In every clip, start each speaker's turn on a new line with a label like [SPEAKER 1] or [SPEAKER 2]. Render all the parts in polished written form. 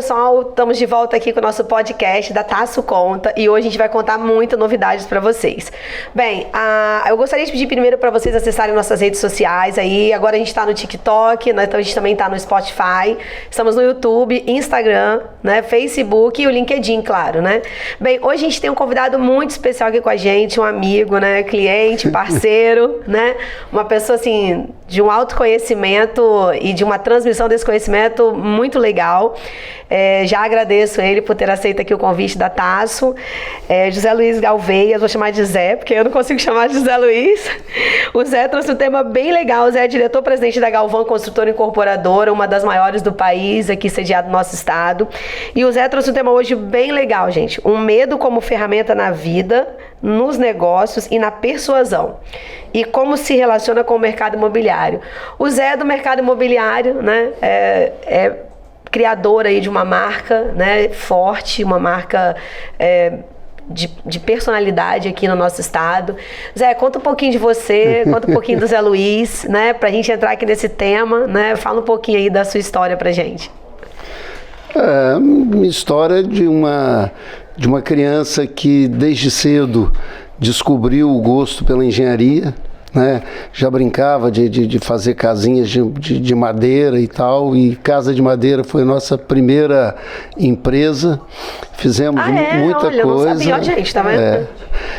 [SPEAKER 1] pessoal, estamos de volta aqui com o nosso podcast da Tasso Conta e hoje a gente vai contar muitas novidades para vocês. Bem, eu gostaria de pedir primeiro para vocês acessarem nossas redes sociais aí. Agora a gente está no TikTok, né? Então a gente também está no Spotify, estamos no YouTube, Instagram, né? Facebook e o LinkedIn, claro, né? Bem, hoje a gente tem um convidado muito especial aqui com a gente, um amigo, né? Cliente, parceiro, né? Uma pessoa assim de um autoconhecimento e de uma transmissão desse conhecimento muito legal. Já agradeço ele por ter aceito aqui o convite da Tasso. José Luiz Galveias, vou chamar de Zé, porque eu não consigo chamar de José Luiz. O Zé trouxe um tema bem legal. O Zé é diretor-presidente da Galvan Construtora Incorporadora, uma das maiores do país, aqui sediado no nosso estado. E o Zé trouxe um tema hoje bem legal, gente. Um medo como ferramenta na vida, nos negócios e na persuasão. E como se relaciona com o mercado imobiliário. O Zé é do mercado imobiliário, né? É criador aí de uma marca, né, forte, uma marca de personalidade aqui no nosso estado. Zé, conta um pouquinho de você, conta um pouquinho do Zé Luiz, né, pra gente entrar aqui nesse tema, né? Fala um pouquinho aí da sua história pra gente.
[SPEAKER 2] Minha história de uma criança que desde cedo descobriu o gosto pela engenharia, né? Já brincava de fazer casinhas de madeira e tal, e Casa de Madeira foi a nossa primeira empresa. Fizemos muita coisa. Eu não sabia, gente, tá vendo?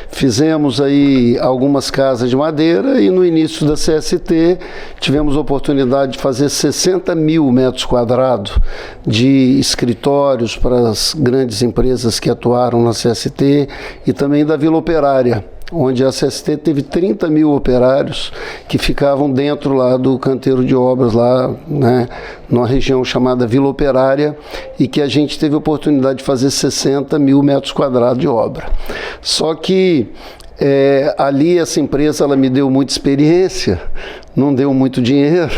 [SPEAKER 2] Fizemos aí algumas casas de madeira e no início da CST tivemos a oportunidade de fazer 60 mil metros quadrados de escritórios para as grandes empresas que atuaram na CST e também da Vila Operária, onde a CST teve 30 mil operários que ficavam dentro lá do canteiro de obras, lá, né, numa região chamada Vila Operária, e que a gente teve a oportunidade de fazer 60 mil metros quadrados de obra. Só que ali essa empresa ela me deu muita experiência, não deu muito dinheiro,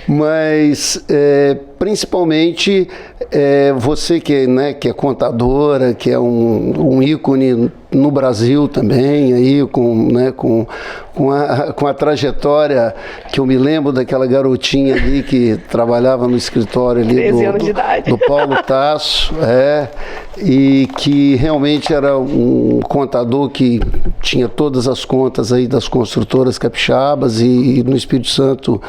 [SPEAKER 2] mas principalmente você que é contadora, que é um ícone no Brasil também, aí, com a trajetória que eu me lembro daquela garotinha ali que trabalhava no escritório ali do Paulo Tasso, e que realmente era um contador que tinha todas as contas aí das construtoras capixabas e no Espírito Santo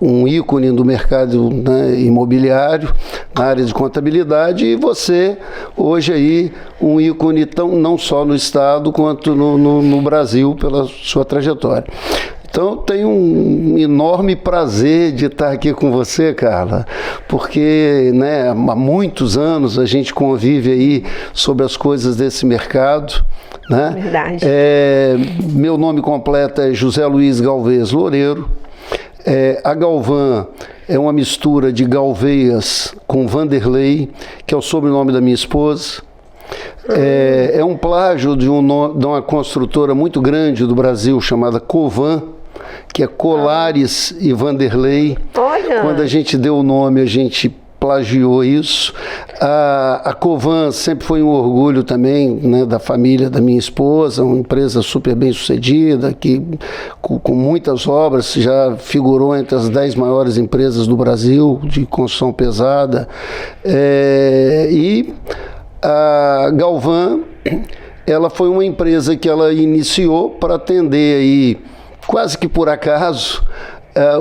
[SPEAKER 2] um ícone do mercado, né, imobiliário, na área de contabilidade, e você, hoje aí, um ícone não só no estado, quanto no Brasil, pela sua trajetória. Então, eu tenho um enorme prazer de estar aqui com você, Carla, porque, né, há muitos anos a gente convive aí sobre as coisas desse mercado, né?
[SPEAKER 1] Verdade.
[SPEAKER 2] Meu nome completo é José Luiz Galveias Loureiro. A Galvan é uma mistura de Galveias com Vanderlei, que é o sobrenome da minha esposa. É um plágio de uma construtora muito grande do Brasil chamada Covan, que é Colares e Vanderlei.
[SPEAKER 1] Olha!
[SPEAKER 2] Quando a gente deu o nome, a gente plagiou isso. A Covan sempre foi um orgulho também, né, da família da minha esposa, uma empresa super bem sucedida, que com muitas obras já figurou entre as 10 maiores empresas do Brasil de construção pesada. E a Galvan, ela foi uma empresa que ela iniciou para atender aí, quase que por acaso,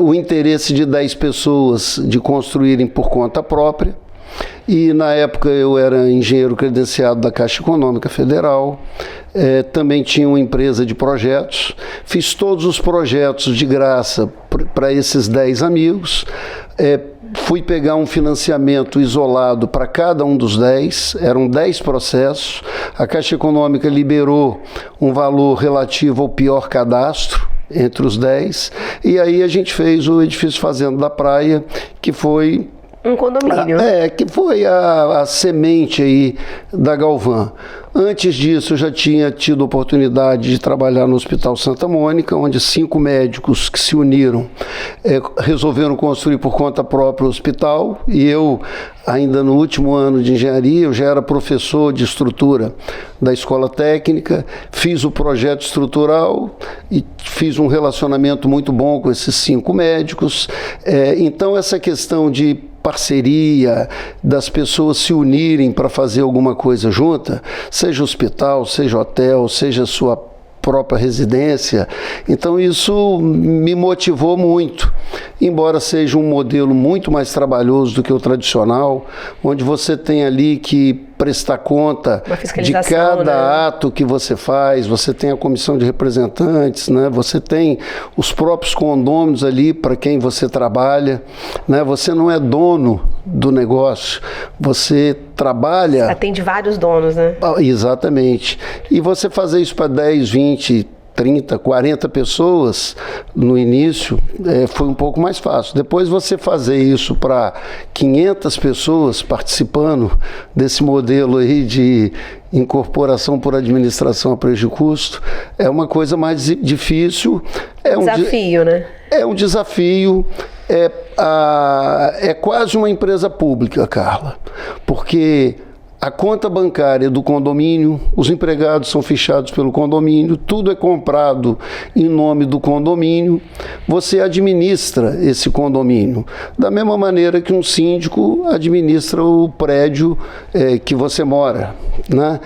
[SPEAKER 2] o interesse de 10 pessoas de construírem por conta própria. E na época eu era engenheiro credenciado da Caixa Econômica Federal, também tinha uma empresa de projetos, fiz todos os projetos de graça para esses 10 amigos, fui pegar um financiamento isolado para cada um dos 10, eram 10 processos, a Caixa Econômica liberou um valor relativo ao pior cadastro, entre os 10, e aí a gente fez o edifício Fazenda da Praia, que foi
[SPEAKER 1] um condomínio.
[SPEAKER 2] Que foi a semente aí da Galvan. Antes disso, eu já tinha tido a oportunidade de trabalhar no Hospital Santa Mônica, onde 5 médicos que se uniram resolveram construir por conta própria o hospital, e eu, ainda no último ano de engenharia, eu já era professor de estrutura da escola técnica, fiz o projeto estrutural e fiz um relacionamento muito bom com esses 5 médicos. Então, essa questão de parceria, das pessoas se unirem para fazer alguma coisa junta, seja hospital, seja hotel, seja sua própria residência. Então isso me motivou muito, embora seja um modelo muito mais trabalhoso do que o tradicional, onde você tem ali que prestar conta de cada ato que você faz, você tem a comissão de representantes, né? Você tem os próprios condôminos ali para quem você trabalha, né? Você não é dono do negócio, você trabalha...
[SPEAKER 1] Atende vários donos, né?
[SPEAKER 2] Exatamente. E você fazer isso para 10, 20, 30, 40 pessoas no início foi um pouco mais fácil. Depois você fazer isso para 500 pessoas participando desse modelo aí de incorporação por administração a preço de custo é uma coisa mais difícil. É um
[SPEAKER 1] desafio, né?
[SPEAKER 2] É um desafio. É quase uma empresa pública, Carla, porque a conta bancária do condomínio, os empregados são fichados pelo condomínio, tudo é comprado em nome do condomínio, você administra esse condomínio, da mesma maneira que um síndico administra o prédio que você mora, né?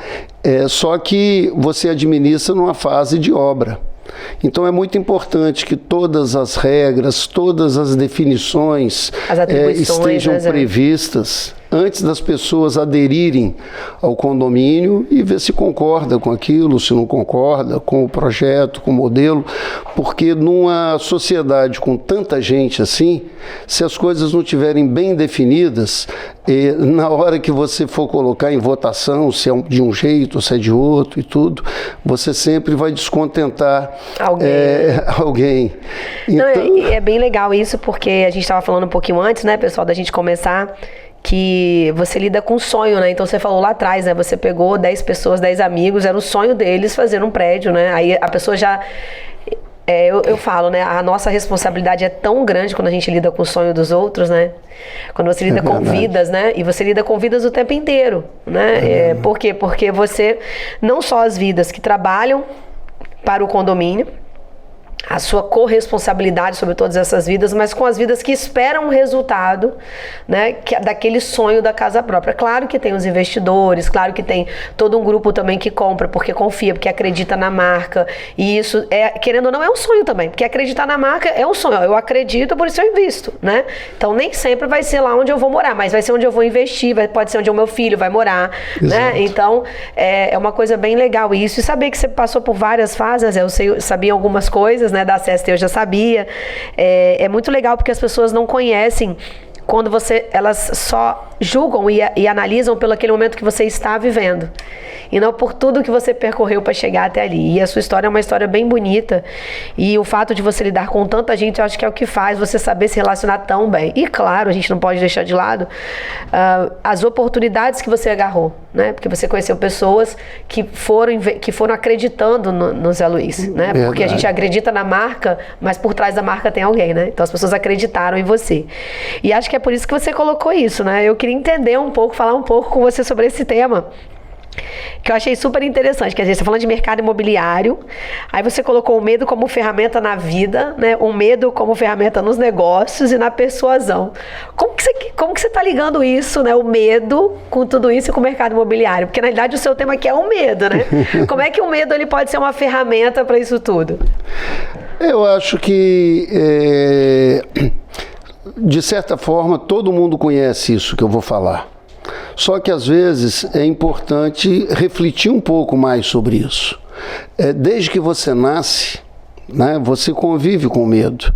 [SPEAKER 2] Só que você administra numa fase de obra. Então é muito importante que todas as regras, todas as definições estejam previstas antes das pessoas aderirem ao condomínio e ver se concorda com aquilo, se não concorda com o projeto, com o modelo, porque numa sociedade com tanta gente assim, se as coisas não estiverem bem definidas, na hora que você for colocar em votação, se é de um jeito ou se é de outro e tudo, você sempre vai descontentar alguém.
[SPEAKER 1] Então... Não, é bem legal isso, porque a gente estava falando um pouquinho antes, né, pessoal, da gente começar, que você lida com sonho, né? Então você falou lá atrás, né? Você pegou 10 pessoas, 10 amigos, era o sonho deles fazer um prédio, né? Aí a pessoa já... eu falo, né? A nossa responsabilidade é tão grande quando a gente lida com o sonho dos outros, né? Quando você lida com vidas, né? E você lida com vidas o tempo inteiro, né? Por quê? Porque você, não só as vidas que trabalham para o condomínio, a sua corresponsabilidade sobre todas essas vidas, mas com as vidas que esperam um resultado, né, daquele sonho da casa própria. Claro que tem os investidores, claro que tem todo um grupo também que compra porque confia, porque acredita na marca, e isso, querendo ou não, é um sonho também, porque acreditar na marca é um sonho. Eu acredito, por isso eu invisto, né? Então nem sempre vai ser lá onde eu vou morar, mas vai ser onde eu vou investir, pode ser onde o meu filho vai morar, né? Então é uma coisa bem legal isso, e saber que você passou por várias fases, eu sabia algumas coisas, né, da CST eu já sabia. É muito legal porque as pessoas não conhecem quando elas só julgam e analisam pelo aquele momento que você está vivendo, e não por tudo que você percorreu para chegar até ali. E a sua história é uma história bem bonita, e o fato de você lidar com tanta gente, eu acho que é o que faz você saber se relacionar tão bem. E claro, a gente não pode deixar de lado as oportunidades que você agarrou, né? Porque você conheceu pessoas que foram acreditando no Zé Luiz, né? Porque a gente acredita na marca, mas por trás da marca tem alguém, né? Então as pessoas acreditaram em você. E acho que é por isso que você colocou isso, né? Eu queria entender um pouco, falar um pouco com você sobre esse tema, que eu achei super interessante. Quer dizer, você tá falando de mercado imobiliário, aí você colocou o medo como ferramenta na vida, né? O medo como ferramenta nos negócios e na persuasão. Como que você tá ligando isso, né? O medo com tudo isso e com o mercado imobiliário? Porque na realidade o seu tema aqui é o medo, né? Como é que o medo ele pode ser uma ferramenta para isso tudo?
[SPEAKER 2] Eu acho que de certa forma todo mundo conhece isso que eu vou falar. Só que às vezes é importante refletir um pouco mais sobre isso. Desde que você nasce, né, você convive com medo.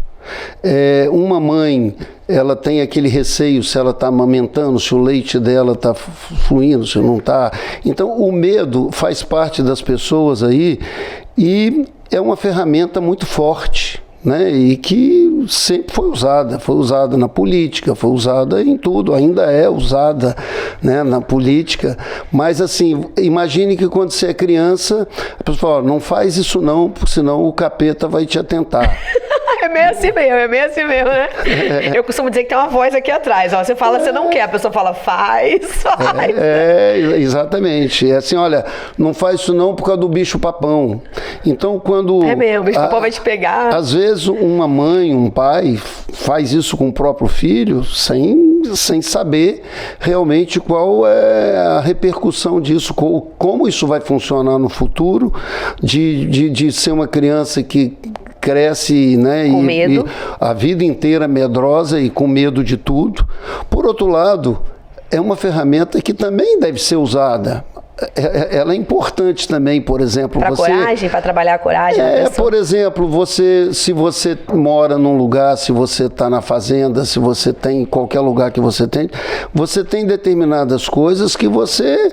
[SPEAKER 2] Uma mãe, ela tem aquele receio se ela está amamentando, se o leite dela está fluindo, se não está. Então o medo faz parte das pessoas aí e é uma ferramenta muito forte, né? E que sempre foi usada na política, foi usada em tudo, ainda é usada, né, na política. Mas assim, imagine que quando você é criança, a pessoa fala, não faz isso não, porque senão o capeta vai te atentar.
[SPEAKER 1] É meio assim mesmo, né? Eu costumo dizer que tem uma voz aqui atrás, ó, você fala, você não quer, a pessoa fala, faz.
[SPEAKER 2] Exatamente. É assim, olha, não faz isso não por causa do bicho-papão. Então, quando...
[SPEAKER 1] É mesmo, o bicho-papão vai te pegar.
[SPEAKER 2] Às vezes, uma mãe, um pai faz isso com o próprio filho sem saber realmente qual é a repercussão disso, como isso vai funcionar no futuro, de ser uma criança que cresce, né,
[SPEAKER 1] com medo.
[SPEAKER 2] E a vida inteira medrosa e com medo de tudo. Por outro lado, é uma ferramenta que também deve ser usada. Ela é importante também, por exemplo...
[SPEAKER 1] Para coragem, para trabalhar a coragem?
[SPEAKER 2] Por exemplo, se você mora num lugar, se você está na fazenda, se você tem qualquer lugar que você tem determinadas coisas que você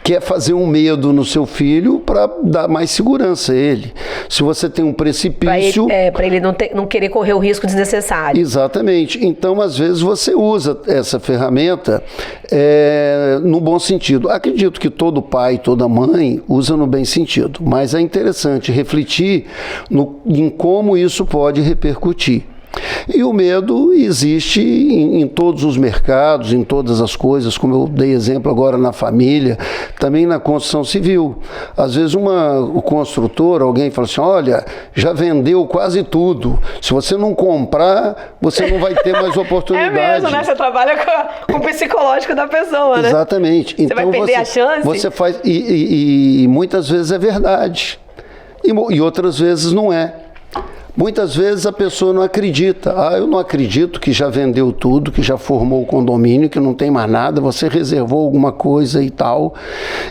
[SPEAKER 2] quer fazer um medo no seu filho para dar mais segurança a ele. Se você tem um precipício...
[SPEAKER 1] Para ele não querer correr o risco desnecessário.
[SPEAKER 2] Exatamente. Então, às vezes, você usa essa ferramenta no bom sentido. Acredito que todo pai, toda mãe usa no bem sentido, mas é interessante refletir em como isso pode repercutir. E o medo existe em todos os mercados, em todas as coisas, como eu dei exemplo agora na família, também na construção civil. Às vezes o construtor, alguém fala assim, olha, já vendeu quase tudo, se você não comprar, você não vai ter mais oportunidade.
[SPEAKER 1] É mesmo, né? Você trabalha com o psicológico da pessoa, né?
[SPEAKER 2] Exatamente.
[SPEAKER 1] Você vai perder a chance?
[SPEAKER 2] Você faz, e muitas vezes é verdade, e outras vezes não é. Muitas vezes a pessoa não acredita. Eu não acredito que já vendeu tudo, que já formou o condomínio, que não tem mais nada, você reservou alguma coisa e tal,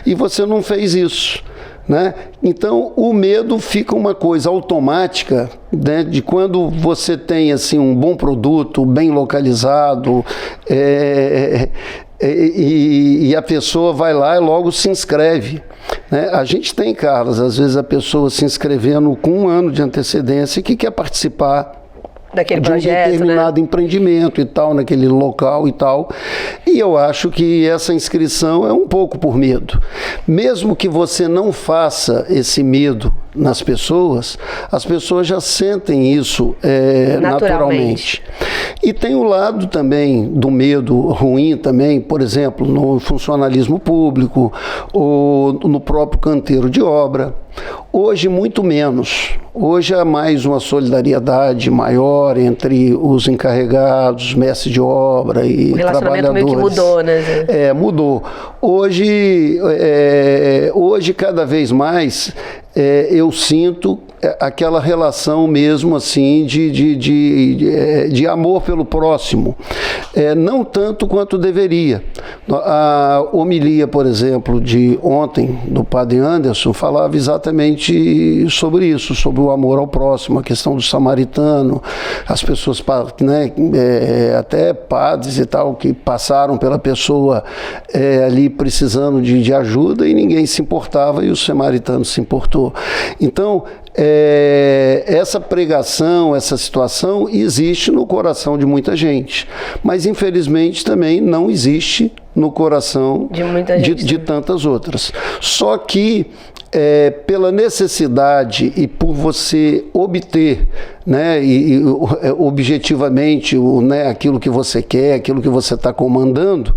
[SPEAKER 2] e você não fez isso, né? Então, o medo fica uma coisa automática, né, de quando você tem assim, um bom produto, bem localizado, e a pessoa vai lá e logo se inscreve, né? A gente tem, Carlos, às vezes a pessoa se inscrevendo com 1 ano de antecedência que quer participar
[SPEAKER 1] daquele
[SPEAKER 2] de
[SPEAKER 1] projeto,
[SPEAKER 2] um determinado
[SPEAKER 1] né?
[SPEAKER 2] empreendimento e tal, naquele local e tal. E eu acho que essa inscrição é um pouco por medo. Mesmo que você não faça esse medo nas pessoas, as pessoas já sentem isso naturalmente. E tem o lado também do medo ruim também, por exemplo, no funcionalismo público ou no próprio canteiro de obra. Hoje, muito menos. Hoje há mais uma solidariedade maior entre os encarregados, mestres de obra e trabalhadores. O relacionamento meio que
[SPEAKER 1] mudou, né?
[SPEAKER 2] Mudou. Hoje, cada vez mais, eu sinto aquela relação mesmo assim de amor pelo próximo, não tanto quanto deveria. A homilia, por exemplo, de ontem do padre Anderson falava exatamente sobre isso, sobre o amor ao próximo, a questão do samaritano, as pessoas, né, até padres e tal que passaram pela pessoa ali precisando de ajuda e ninguém se importava e o samaritano se importou. Então, essa pregação, essa situação existe no coração de muita gente, mas infelizmente também não existe no coração de tantas outras. Só que pela necessidade e por você obter, né, objetivamente né, aquilo que você quer, aquilo que você está comandando,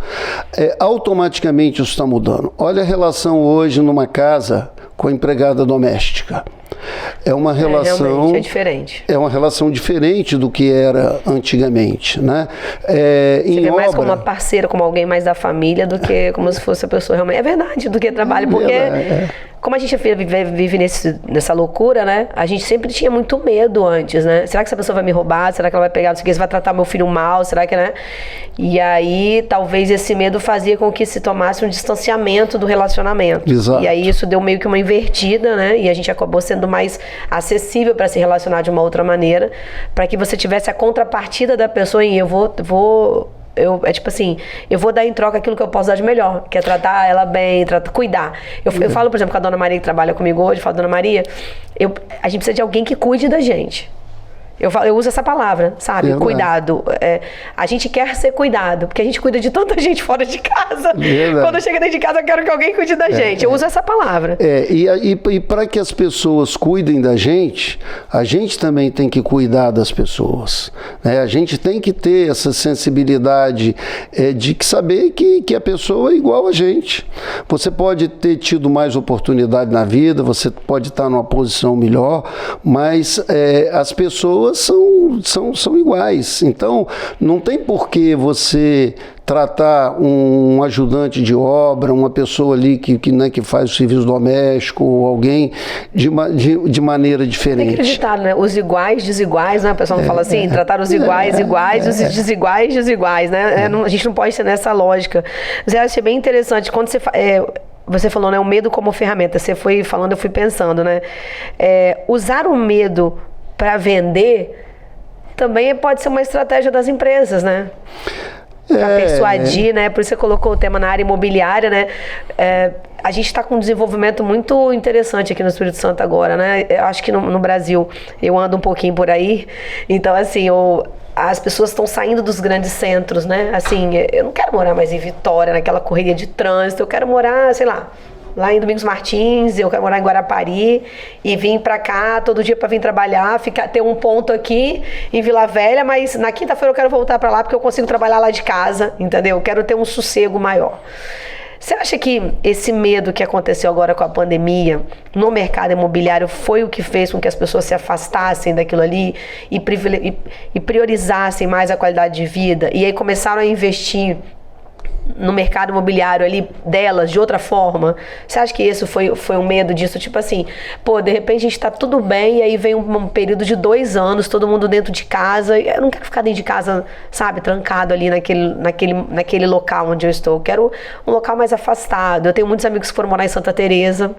[SPEAKER 2] automaticamente isso está mudando. Olha a relação hoje numa casa com a empregada doméstica. É uma relação
[SPEAKER 1] diferente.
[SPEAKER 2] É uma relação diferente do que era antigamente, né?
[SPEAKER 1] Você vê mais como uma parceira, como alguém mais da família do que como se fosse a pessoa realmente. É verdade, do que trabalho, porque como a gente vive nessa loucura, né? A gente sempre tinha muito medo antes, né? Será que essa pessoa vai me roubar? Será que ela vai pegar, não sei o que, você vai tratar meu filho mal? Será que, né? E aí, talvez esse medo fazia com que se tomasse um distanciamento do relacionamento.
[SPEAKER 2] Exato.
[SPEAKER 1] E aí isso deu meio que uma invertida, né? E a gente acabou sendo mais acessível para se relacionar de uma outra maneira, para que você tivesse a contrapartida da pessoa em é tipo assim, eu vou dar em troca aquilo que eu posso dar de melhor, que é tratar ela bem, cuidar. Eu falo, por exemplo, com a dona Maria que trabalha comigo hoje, eu falo, dona Maria, a gente precisa de alguém que cuide da gente. Eu uso essa palavra, sabe?
[SPEAKER 2] Verdade.
[SPEAKER 1] Cuidado. A gente quer ser cuidado, porque a gente cuida de tanta gente fora de casa.
[SPEAKER 2] Verdade.
[SPEAKER 1] Quando eu chego dentro de casa, eu quero que alguém cuide da gente. Eu uso essa palavra.
[SPEAKER 2] E para que as pessoas cuidem da gente, a gente também tem que cuidar das pessoas, né? A gente tem que ter essa sensibilidade de saber que a pessoa é igual a gente. Você pode ter tido mais oportunidade na vida, você pode estar numa posição melhor, mas as pessoas são iguais. Então, não tem por que você tratar um ajudante de obra, uma pessoa ali que faz o serviço doméstico, ou alguém de maneira diferente.
[SPEAKER 1] Tem que acreditar, né? Os iguais, desiguais, né? O pessoal não fala assim, tratar os iguais, iguais, os desiguais, desiguais, né? A gente não pode ser nessa lógica. Mas eu achei bem interessante, quando você falou, né, o medo como ferramenta, você foi falando, eu fui pensando, né? Usar o medo para vender também pode ser uma estratégia das empresas, né? Para persuadir, né? Por isso você colocou o tema na área imobiliária, né? A gente está com um desenvolvimento muito interessante aqui no Espírito Santo agora, né? Eu acho que no Brasil, eu ando um pouquinho por aí, então assim, as pessoas estão saindo dos grandes centros, né? Assim, eu não quero morar mais em Vitória, naquela correria de trânsito, eu quero morar, sei lá, lá em Domingos Martins, eu quero morar em Guarapari e vim pra cá todo dia pra vir trabalhar, ter um ponto aqui em Vila Velha, mas na quinta-feira eu quero voltar pra lá porque eu consigo trabalhar lá de casa, entendeu? Eu quero ter um sossego maior. Você acha que esse medo que aconteceu agora com a pandemia no mercado imobiliário foi o que fez com que as pessoas se afastassem daquilo ali e priorizassem mais a qualidade de vida e aí começaram a investir no mercado imobiliário ali delas de outra forma? Você acha que esse foi um medo disso? Tipo assim, de repente a gente tá tudo bem e aí vem um período de 2 anos, todo mundo dentro de casa. Eu não quero ficar dentro de casa, sabe, trancado ali naquele local onde eu estou. Eu quero um local mais afastado. Eu tenho muitos amigos que foram morar em Santa Teresa,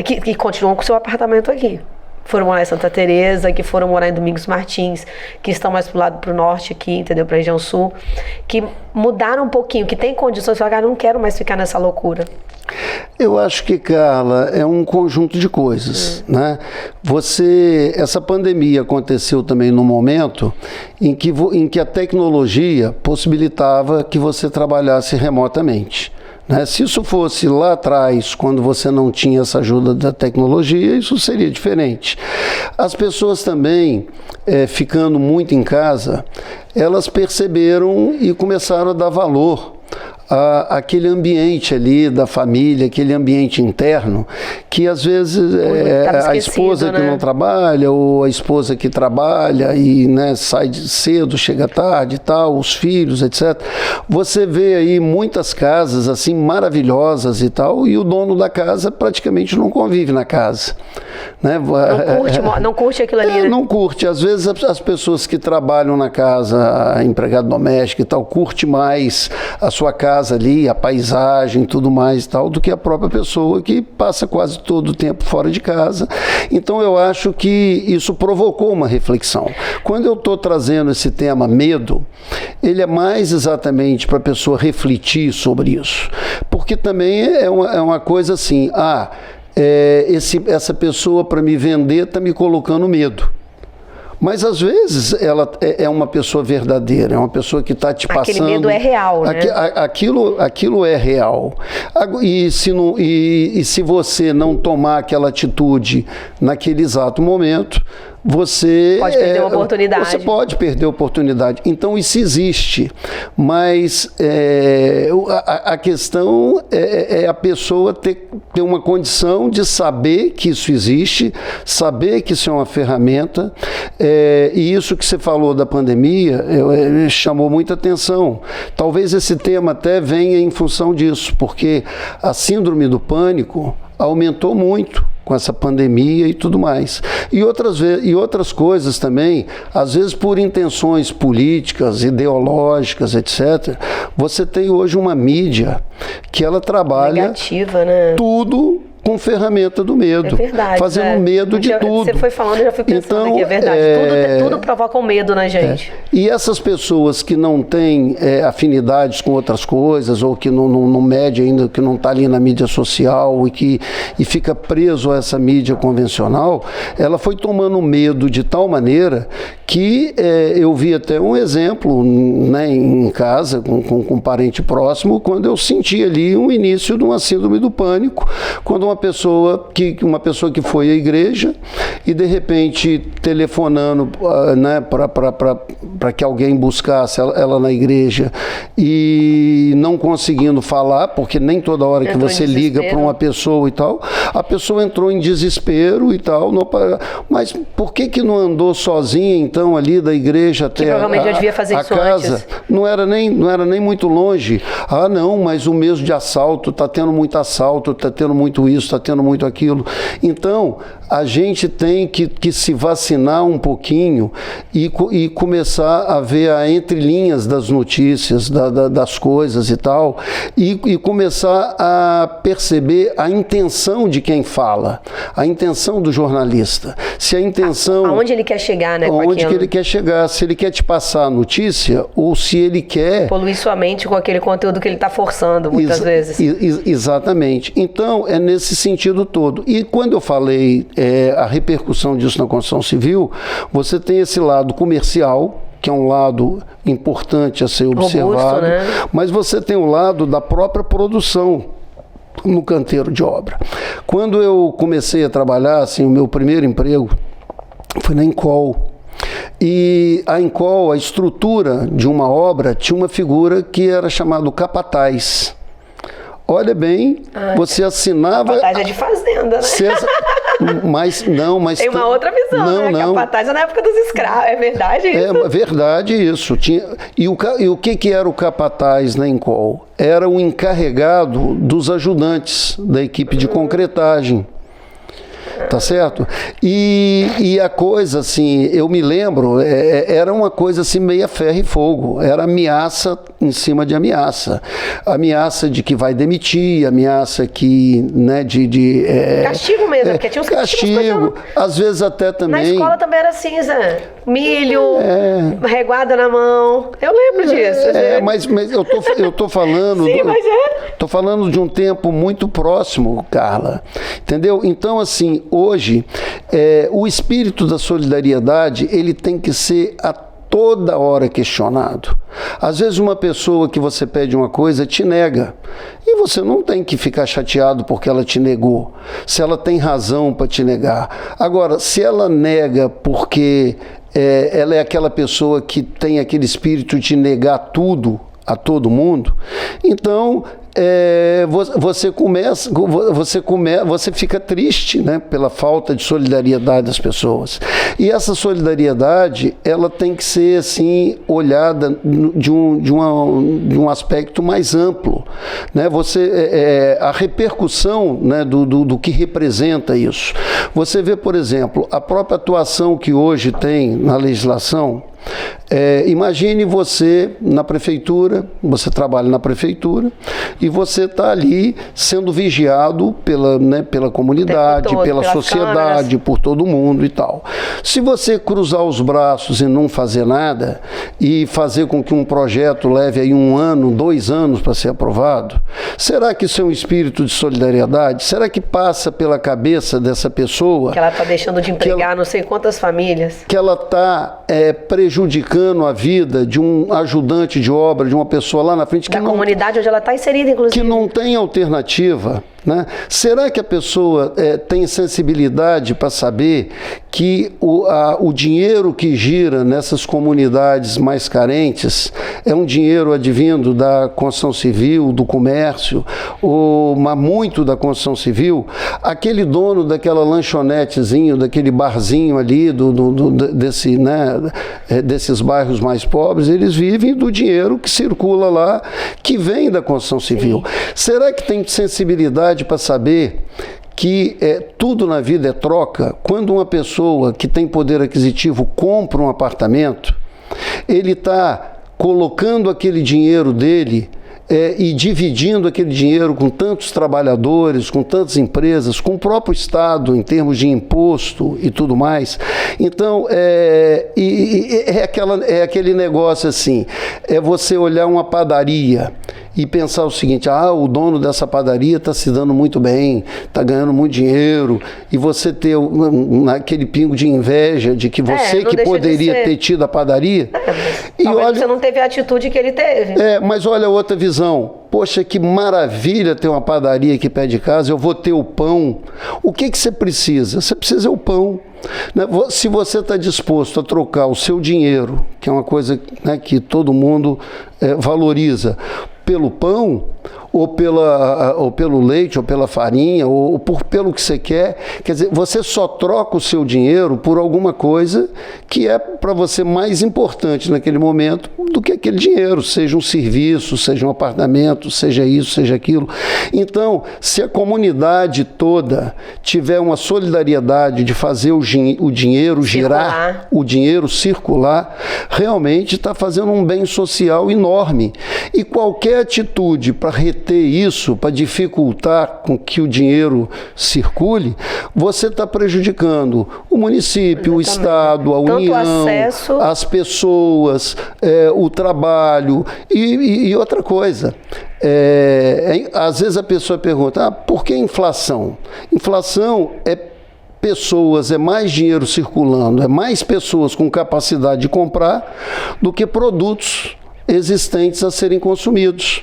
[SPEAKER 1] que continuam com o seu apartamento aqui. Foram morar em Santa Teresa, que foram morar em Domingos Martins, que estão mais pro norte aqui, entendeu? Pra região sul, que mudaram um pouquinho, que tem condições de falar, não quero mais ficar nessa loucura.
[SPEAKER 2] Eu acho que, Carla, é um conjunto de coisas, né? Essa pandemia aconteceu também num momento em que a tecnologia possibilitava que você trabalhasse remotamente. Se isso fosse lá atrás, quando você não tinha essa ajuda da tecnologia, isso seria diferente. As pessoas também, ficando muito em casa, elas perceberam e começaram a dar valor àquele ambiente ali da família, aquele ambiente interno, que às vezes a esposa, né, que não trabalha, ou a esposa que trabalha e, né, sai cedo, chega tarde e tal, os filhos, etc. Você vê aí muitas casas assim maravilhosas e tal, e o dono da casa praticamente não convive na casa, né?
[SPEAKER 1] Não curte aquilo ali, né?
[SPEAKER 2] Não curte. Às vezes as pessoas que trabalham na casa, a empregada doméstica e tal, curte mais a sua casa ali, a paisagem, tudo mais e tal, do que a própria pessoa que passa quase todo o tempo fora de casa. Então eu acho que isso provocou uma reflexão. Quando eu estou trazendo esse tema medo, ele é mais exatamente para a pessoa refletir sobre isso, porque também é uma coisa assim, essa pessoa para me vender está me colocando medo. Mas às vezes ela é uma pessoa verdadeira, é uma pessoa que está te passando...
[SPEAKER 1] Aquele medo é real, né?
[SPEAKER 2] Aquilo é real. E se você não tomar aquela atitude naquele exato momento, você
[SPEAKER 1] pode perder uma oportunidade.
[SPEAKER 2] Você pode perder a oportunidade. Então isso existe, mas a questão é a pessoa ter uma condição de saber que isso existe, saber que isso é uma ferramenta, e isso que você falou da pandemia chamou muita atenção. Talvez esse tema até venha em função disso, porque a síndrome do pânico aumentou muito com essa pandemia e tudo mais. E outras coisas também, às vezes por intenções políticas, ideológicas, etc. Você tem hoje uma mídia que ela trabalha
[SPEAKER 1] negativa, né?
[SPEAKER 2] Tudo com ferramenta do medo.
[SPEAKER 1] É verdade.
[SPEAKER 2] Fazendo medo de tudo.
[SPEAKER 1] Você foi falando, eu já fui pensando
[SPEAKER 2] então,
[SPEAKER 1] aqui, é verdade. Tudo provoca um medo na gente.
[SPEAKER 2] E essas pessoas que não têm afinidades com outras coisas, ou que não mede ainda, que não está ali na mídia social e fica preso a essa mídia convencional, ela foi tomando medo de tal maneira que eu vi até um exemplo, né, em casa, com um parente próximo, quando eu senti ali um início de uma síndrome do pânico, quando uma pessoa que foi à igreja e de repente telefonando, né, para que alguém buscasse ela na igreja e não conseguindo falar, porque nem toda hora que você liga para uma pessoa e tal, a pessoa entrou em desespero e tal, mas por que não andou sozinha então ali da igreja até
[SPEAKER 1] provavelmente eu devia fazer
[SPEAKER 2] a
[SPEAKER 1] isso
[SPEAKER 2] casa?
[SPEAKER 1] antes.
[SPEAKER 2] Não era nem muito longe. Ah, não, mas o mês de assalto, está tendo muito assalto, está tendo muito isso, está tendo muito aquilo. Então, a gente tem que se vacinar um pouquinho e começar a ver a entrelinhas das notícias, das coisas e tal, e começar a perceber a intenção de quem fala, a intenção do jornalista. Se a intenção...
[SPEAKER 1] Aonde ele quer chegar, né?
[SPEAKER 2] Aonde que ele quer chegar, se ele quer te passar a notícia ou se ele quer...
[SPEAKER 1] poluir sua mente com aquele conteúdo que ele está forçando, muitas vezes.
[SPEAKER 2] Exatamente. Então, é nesse sentido todo. E quando eu falei a repercussão disso na construção civil, você tem esse lado comercial, que é um lado importante a ser observado,
[SPEAKER 1] robusto, né?
[SPEAKER 2] Mas você tem o lado da própria produção no canteiro de obra. Quando eu comecei a trabalhar, assim, o meu primeiro emprego foi na Encol. E a Encol, a estrutura de uma obra, tinha uma figura que era chamado capataz. Olha bem, você assinava...
[SPEAKER 1] Capataz é de fazenda, né?
[SPEAKER 2] Mas
[SPEAKER 1] tem uma outra visão, né? Capataz é na época dos escravos, é verdade isso?
[SPEAKER 2] É verdade isso. E o que era o capataz na Encol? Era o encarregado dos ajudantes da equipe de concretagem. Tá certo? E a coisa, assim, eu me lembro, era uma coisa assim, meia ferro e fogo. Era ameaça em cima de ameaça. Ameaça de que vai demitir, ameaça que, né,
[SPEAKER 1] castigo mesmo, porque tinha uns
[SPEAKER 2] castigo. Às vezes até também...
[SPEAKER 1] Na escola também era assim, Zé. Milho, reguada na mão. Eu lembro disso.
[SPEAKER 2] Mas eu tô falando...
[SPEAKER 1] Sim, mas
[SPEAKER 2] Tô falando de um tempo muito próximo, Carla. Entendeu? Então, assim, hoje, o espírito da solidariedade, ele tem que ser a toda hora questionado. Às vezes uma pessoa que você pede uma coisa te nega, e você não tem que ficar chateado porque ela te negou, se ela tem razão para te negar. Agora, se ela nega porque ela é aquela pessoa que tem aquele espírito de negar tudo a todo mundo, então você fica triste, né, pela falta de solidariedade das pessoas. E essa solidariedade, ela tem que ser assim, olhada de um aspecto mais amplo, né? A repercussão, né, do que representa isso. Você vê, por exemplo, a própria atuação que hoje tem na legislação. Imagine você na prefeitura, você trabalha na prefeitura e você está ali sendo vigiado pela comunidade, pela sociedade, câmeras, por todo mundo e tal. Se você cruzar os braços e não fazer nada e fazer com que um projeto leve aí 1 ano, 2 anos para ser aprovado, será que isso é um espírito de solidariedade? Será que passa pela cabeça dessa pessoa
[SPEAKER 1] que ela está deixando de empregar não sei quantas famílias?
[SPEAKER 2] Que ela está prejudicando a vida de um ajudante de obra, de uma pessoa lá na frente
[SPEAKER 1] da comunidade onde ela está inserida, inclusive.
[SPEAKER 2] Que não tem alternativa, né? Será que a pessoa tem sensibilidade para saber que o dinheiro que gira nessas comunidades mais carentes é um dinheiro advindo da construção civil, do comércio, mas muito da construção civil? Aquele dono daquela lanchonetezinho, daquele barzinho ali, desses bairros mais pobres, eles vivem do dinheiro que circula lá, que vem da construção civil. Sim. Será que tem sensibilidade para saber que tudo na vida é troca? Quando uma pessoa que tem poder aquisitivo compra um apartamento, ele está colocando aquele dinheiro dele e dividindo aquele dinheiro com tantos trabalhadores, com tantas empresas, com o próprio Estado em termos de imposto e tudo mais. Então, é aquele negócio assim, é você olhar uma padaria e pensar o seguinte, o dono dessa padaria está se dando muito bem, está ganhando muito dinheiro, e você ter aquele pingo de inveja de que você que poderia ter tido a padaria.
[SPEAKER 1] E olha, você não teve a atitude que ele teve.
[SPEAKER 2] Mas olha outra visão. Poxa, que maravilha ter uma padaria aqui perto de casa, eu vou ter o pão. O que você precisa? Você precisa o pão. Se você está disposto a trocar o seu dinheiro, que é uma coisa, né, que todo mundo valoriza, pelo pão, ou pelo leite, ou pela farinha, ou pelo que você quer dizer, você só troca o seu dinheiro por alguma coisa que é para você mais importante naquele momento do que aquele dinheiro, seja um serviço, seja um apartamento, seja isso, seja aquilo. Então, se a comunidade toda tiver uma solidariedade de fazer o dinheiro girar, o dinheiro circular, realmente está fazendo um bem social enorme. E qualquer atitude para reter isso, para dificultar com que o dinheiro circule, você está prejudicando o município, o Estado, a União, as pessoas, o trabalho e outra coisa. Às vezes a pessoa pergunta, por que inflação? Inflação é pessoas, é mais dinheiro circulando, é mais pessoas com capacidade de comprar do que produtos existentes a serem consumidos.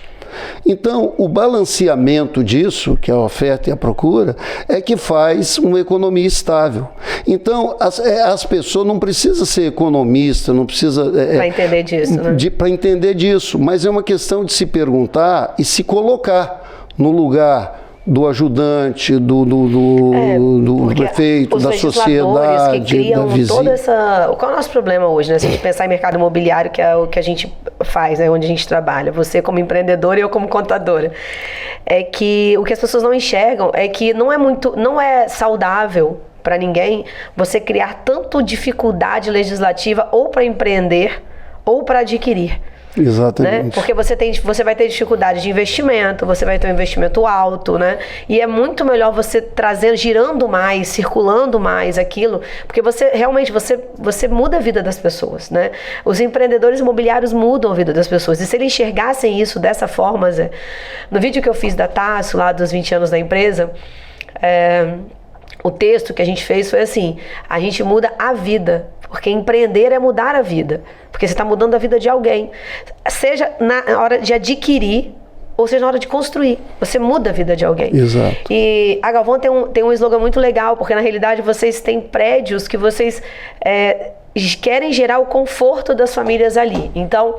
[SPEAKER 2] Então, o balanceamento disso, que é a oferta e a procura, é que faz uma economia estável. Então, as pessoas não precisam ser economistas, não precisa...
[SPEAKER 1] para entender disso, né?
[SPEAKER 2] Para entender disso, mas é uma questão de se perguntar e se colocar no lugar do ajudante, do prefeito, da sociedade,
[SPEAKER 1] que criam
[SPEAKER 2] da vizinha.
[SPEAKER 1] Toda essa... Qual é o nosso problema hoje, né? Se a gente pensar em mercado imobiliário, que é o que a gente faz, né? Onde a gente trabalha, você como empreendedora e eu como contadora, é que o que as pessoas não enxergam é que não é saudável para ninguém você criar tanto dificuldade legislativa ou para empreender ou para adquirir.
[SPEAKER 2] Exatamente.
[SPEAKER 1] Né? Porque você vai ter dificuldade de investimento, você vai ter um investimento alto, né? E é muito melhor você girando mais, circulando mais aquilo, porque você realmente você muda a vida das pessoas, né? Os empreendedores imobiliários mudam a vida das pessoas. E se eles enxergassem isso dessa forma, Zé, no vídeo que eu fiz da Tasso, lá dos 20 anos da empresa, o texto que a gente fez foi assim: a gente muda a vida, porque empreender é mudar a vida, porque você está mudando a vida de alguém, seja na hora de adquirir, ou seja na hora de construir, você muda a vida de alguém.
[SPEAKER 2] Exato.
[SPEAKER 1] E a Galvão tem um slogan muito legal, porque na realidade vocês têm prédios que vocês querem gerar o conforto das famílias ali. Então,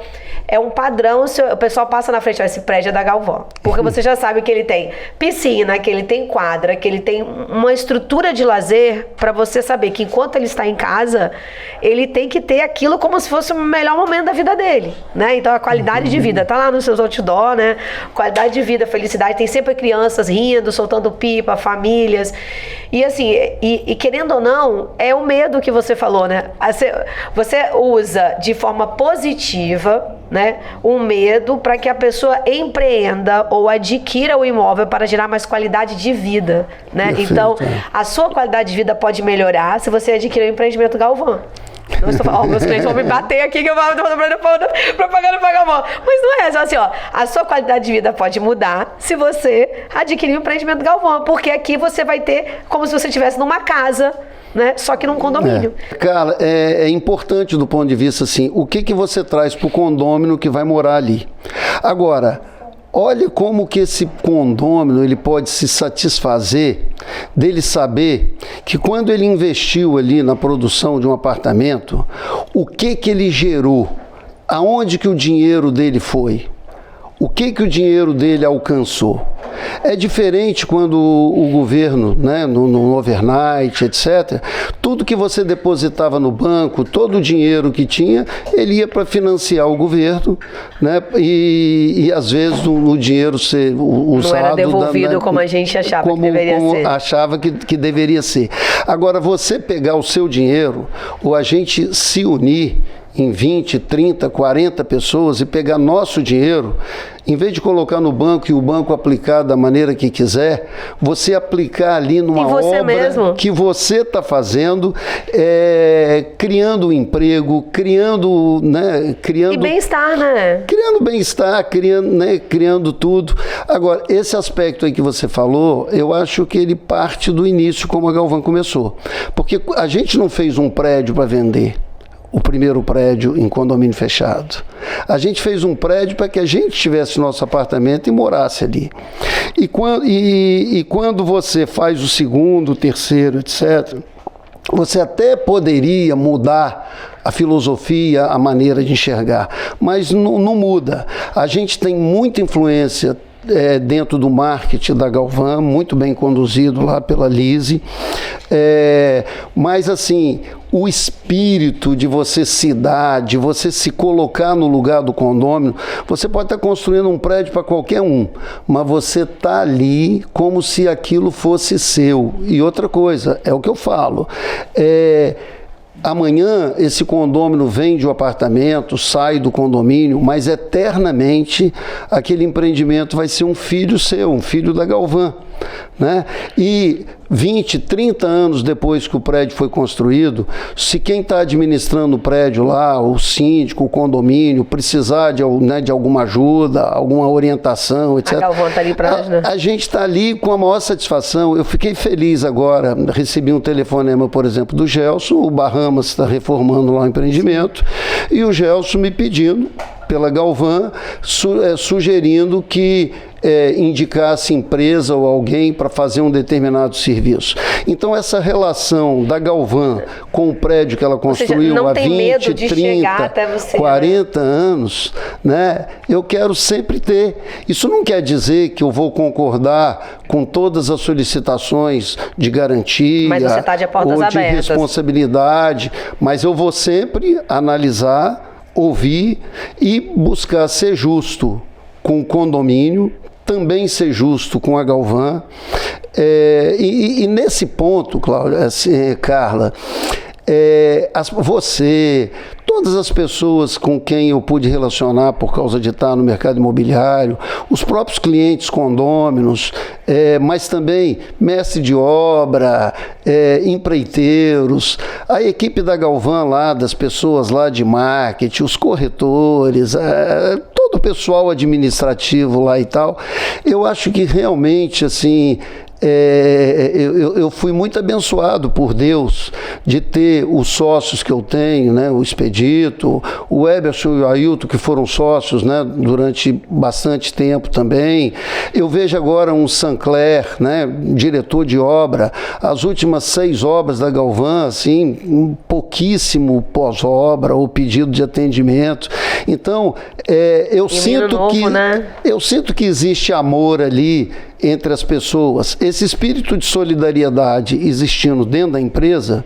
[SPEAKER 1] é um padrão, o pessoal passa na frente, esse prédio é da Galvão, porque você já sabe que ele tem piscina, que ele tem quadra, que ele tem uma estrutura de lazer, para você saber que enquanto ele está em casa, ele tem que ter aquilo como se fosse o melhor momento da vida dele, né? Então, a qualidade de vida tá lá nos seus outdoor, né? Qualidade de vida, felicidade, tem sempre crianças rindo, soltando pipa, famílias, e assim, e querendo ou não, é o medo que você falou, né? Você usa de forma positiva, né, um medo para que a pessoa empreenda ou adquira o imóvel para gerar mais qualidade de vida, né? Perfeito. Então, a sua qualidade de vida pode melhorar se você adquirir o empreendimento Galvão. Não estou falando, meus clientes vão me bater aqui que eu vou propaganda para Galvão. Mas não é só assim, ó. A sua qualidade de vida pode mudar se você adquirir o empreendimento Galvão, porque aqui você vai ter como se você estivesse numa casa, né? Só que num condomínio.
[SPEAKER 2] Cara, é importante do ponto de vista assim, o que você traz para o condômino que vai morar ali. Agora, olha como que esse condômino ele pode se satisfazer dele saber que quando ele investiu ali na produção de um apartamento, o que ele gerou, aonde que o dinheiro dele foi, o que o dinheiro dele alcançou. É diferente quando o governo, né, no overnight, etc., tudo que você depositava no banco, todo o dinheiro que tinha, ele ia para financiar o governo, né, e às vezes o dinheiro ser usado...
[SPEAKER 1] Não era devolvido como a gente achava que deveria ser.
[SPEAKER 2] Como achava que deveria ser. Agora, você pegar o seu dinheiro, ou a gente se unir em 20, 30, 40 pessoas e pegar nosso dinheiro, em vez de colocar no banco e o banco aplicar da maneira que quiser, você aplicar ali numa obra mesmo que você está fazendo, criando um emprego, criando, né,
[SPEAKER 1] e bem-estar, né?
[SPEAKER 2] Criando bem-estar, criando tudo. Agora, esse aspecto aí que você falou, eu acho que ele parte do início, como a Galvão começou. Porque a gente não fez um prédio para vender. O primeiro prédio em condomínio fechado. A gente fez um prédio para que a gente tivesse nosso apartamento e morasse ali. E quando você faz o segundo, o terceiro, etc., você até poderia mudar a filosofia, a maneira de enxergar, mas não muda. A gente tem muita influência dentro do marketing da Galvão, muito bem conduzido lá pela Lise, mas assim, o espírito de você se dar, de você se colocar no lugar do condômino, você pode estar construindo um prédio para qualquer um, mas você está ali como se aquilo fosse seu. E outra coisa, é o que eu falo, amanhã esse condômino vende o apartamento, sai do condomínio, mas eternamente aquele empreendimento vai ser um filho seu, um filho da Galvão, né? E 20, 30 anos depois que o prédio foi construído, se quem está administrando o prédio lá, o síndico, o condomínio, precisar de alguma ajuda, alguma orientação, etc.
[SPEAKER 1] A Galvão está ali para ajudar.
[SPEAKER 2] A gente está ali com a maior satisfação. Eu fiquei feliz agora, recebi um telefonema, por exemplo, do Gelson, o Bahamas está reformando lá o empreendimento, e o Gelson me pedindo, pela Galvão, sugerindo que indicasse empresa ou alguém para fazer um determinado serviço. Então, essa relação da Galvão com o prédio que ela construiu há 20, 30, 40 anos, né, eu quero sempre ter. Isso não quer dizer que eu vou concordar com todas as solicitações de garantia ou de responsabilidade, mas eu vou sempre analisar, ouvir e buscar ser justo com o condomínio, também ser justo com a Galvão. E nesse ponto, Cláudia, Carla, você, todas as pessoas com quem eu pude relacionar por causa de estar no mercado imobiliário, os próprios clientes condôminos, mas também mestre de obra, empreiteiros, a equipe da Galvão lá, das pessoas lá de marketing, os corretores, todo o pessoal administrativo lá e tal, eu acho que realmente, assim, eu fui muito abençoado por Deus de ter os sócios que eu tenho, né, o Expedito, o Eberson e o Ailton, que foram sócios, né, durante bastante tempo também. Eu vejo agora um Sancler, né, diretor de obra, as últimas 6 obras da Galvão, assim, um pouquíssimo pós-obra ou pedido de atendimento. Então, eu sinto que existe amor ali entre as pessoas. Esse espírito de solidariedade existindo dentro da empresa,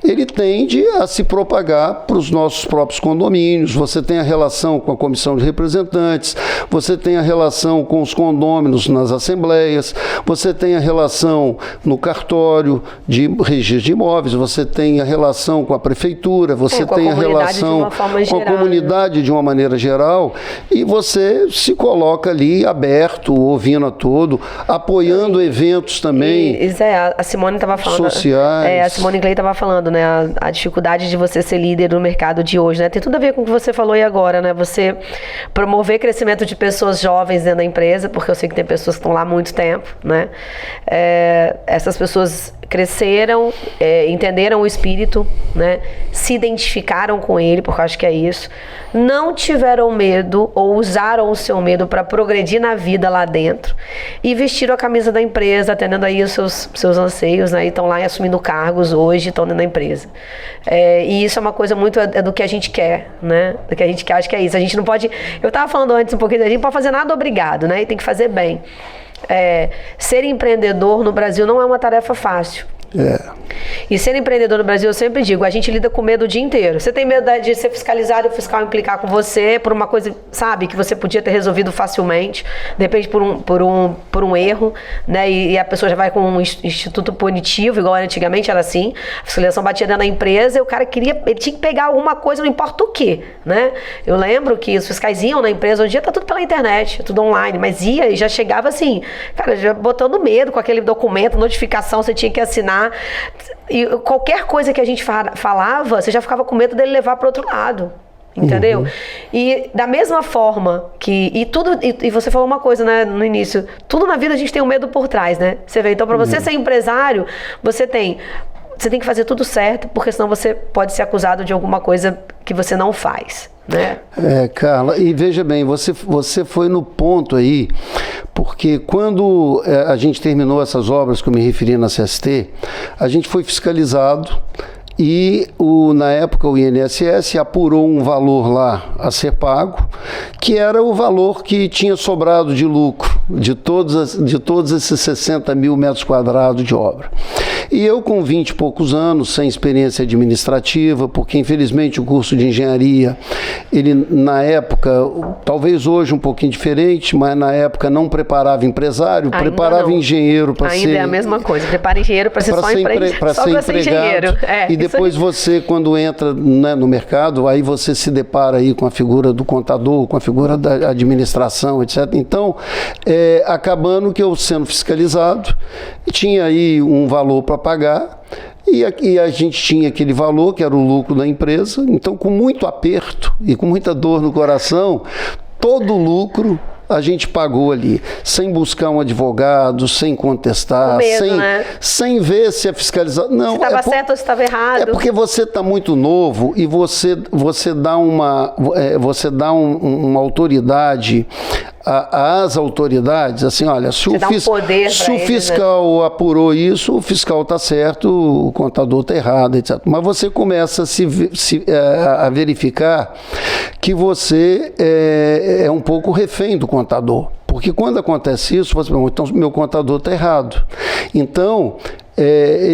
[SPEAKER 2] ele tende a se propagar para os nossos próprios condomínios. Você tem a relação com a comissão de representantes, você tem a relação com os condôminos nas assembleias, você tem a relação no cartório de registro de imóveis, você tem a relação com a prefeitura, você tem a relação com a comunidade de uma maneira geral, e você se coloca ali aberto, ouvindo a todo, apoiando eventos também.
[SPEAKER 1] A Simone estava falando.
[SPEAKER 2] Sociais.
[SPEAKER 1] A Simone Clay estava falando, né? A dificuldade de você ser líder no mercado de hoje, né? Tem tudo a ver com o que você falou aí agora, né? Você promover crescimento de pessoas jovens dentro da empresa, porque eu sei que tem pessoas que estão lá há muito tempo, né? Essas pessoas cresceram, entenderam o espírito, né? Se identificaram com ele, porque eu acho que é isso. Não tiveram medo ou usaram o seu medo para progredir na vida lá dentro e vestiram a camisa da empresa, atendendo aí os seus anseios, né? E estão lá assumindo cargos hoje, estão dentro da empresa. E isso é uma coisa muito do que a gente quer, né? Do que a gente quer, acho que é isso. A gente não pode... Eu estava falando antes um pouquinho, a gente não pode fazer nada obrigado, né? E tem que fazer bem. Ser empreendedor no Brasil não é uma tarefa fácil. E ser empreendedor no Brasil, eu sempre digo, a gente lida com medo o dia inteiro. Você tem medo de ser fiscalizado e o fiscal implicar com você por uma coisa, sabe, que você podia ter resolvido facilmente, de repente por um erro, né? E a pessoa já vai com um instituto punitivo, igual antigamente era assim. A fiscalização batia dentro da empresa e o cara ele tinha que pegar alguma coisa, não importa o quê, né? Eu lembro que os fiscais iam na empresa, hoje em dia tá tudo pela internet, tudo online, mas ia e já chegava assim, cara, já botando medo com aquele documento, notificação, você tinha que assinar. E qualquer coisa que a gente falava, você já ficava com medo dele levar para outro lado. Entendeu? Uhum. E da mesma forma que... E você falou uma coisa, né, no início. Tudo na vida a gente tem um medo por trás, né? Você vê, então para você ser empresário, você tem que fazer tudo certo, porque senão você pode ser acusado de alguma coisa que você não faz, né?
[SPEAKER 2] Carla, e veja bem, você foi no ponto aí, porque quando a gente terminou essas obras que eu me referi na CST, a gente foi fiscalizado e na época o INSS apurou um valor lá a ser pago, que era o valor que tinha sobrado de lucro de todos esses 60 mil metros quadrados de obra. E eu, com 20 e poucos anos, sem experiência administrativa, porque infelizmente o curso de engenharia, ele na época, talvez hoje um pouquinho diferente, mas na época não preparava empresário, preparava engenheiro para ser...
[SPEAKER 1] Ainda é a mesma coisa, prepara engenheiro para ser só
[SPEAKER 2] empregado. E depois você, quando entra, né, no mercado, aí você se depara aí com a figura do contador, com a figura da administração, etc. Então, acabando que eu sendo fiscalizado, tinha aí um valor para pagar, e a gente tinha aquele valor, que era o lucro da empresa. Então, com muito aperto e com muita dor no coração, todo o lucro a gente pagou ali, sem buscar um advogado, sem contestar,
[SPEAKER 1] medo,
[SPEAKER 2] sem ver se a fiscalização... Não,
[SPEAKER 1] se estava certo ou se estava errado.
[SPEAKER 2] É porque você está muito novo e você dá uma autoridade às autoridades, assim, olha, se o fiscal apurou isso, o fiscal está certo, o contador está errado, etc. Mas você começa a verificar que você é um pouco refém do contador. Porque quando acontece isso, você fala, então meu contador está errado. Então,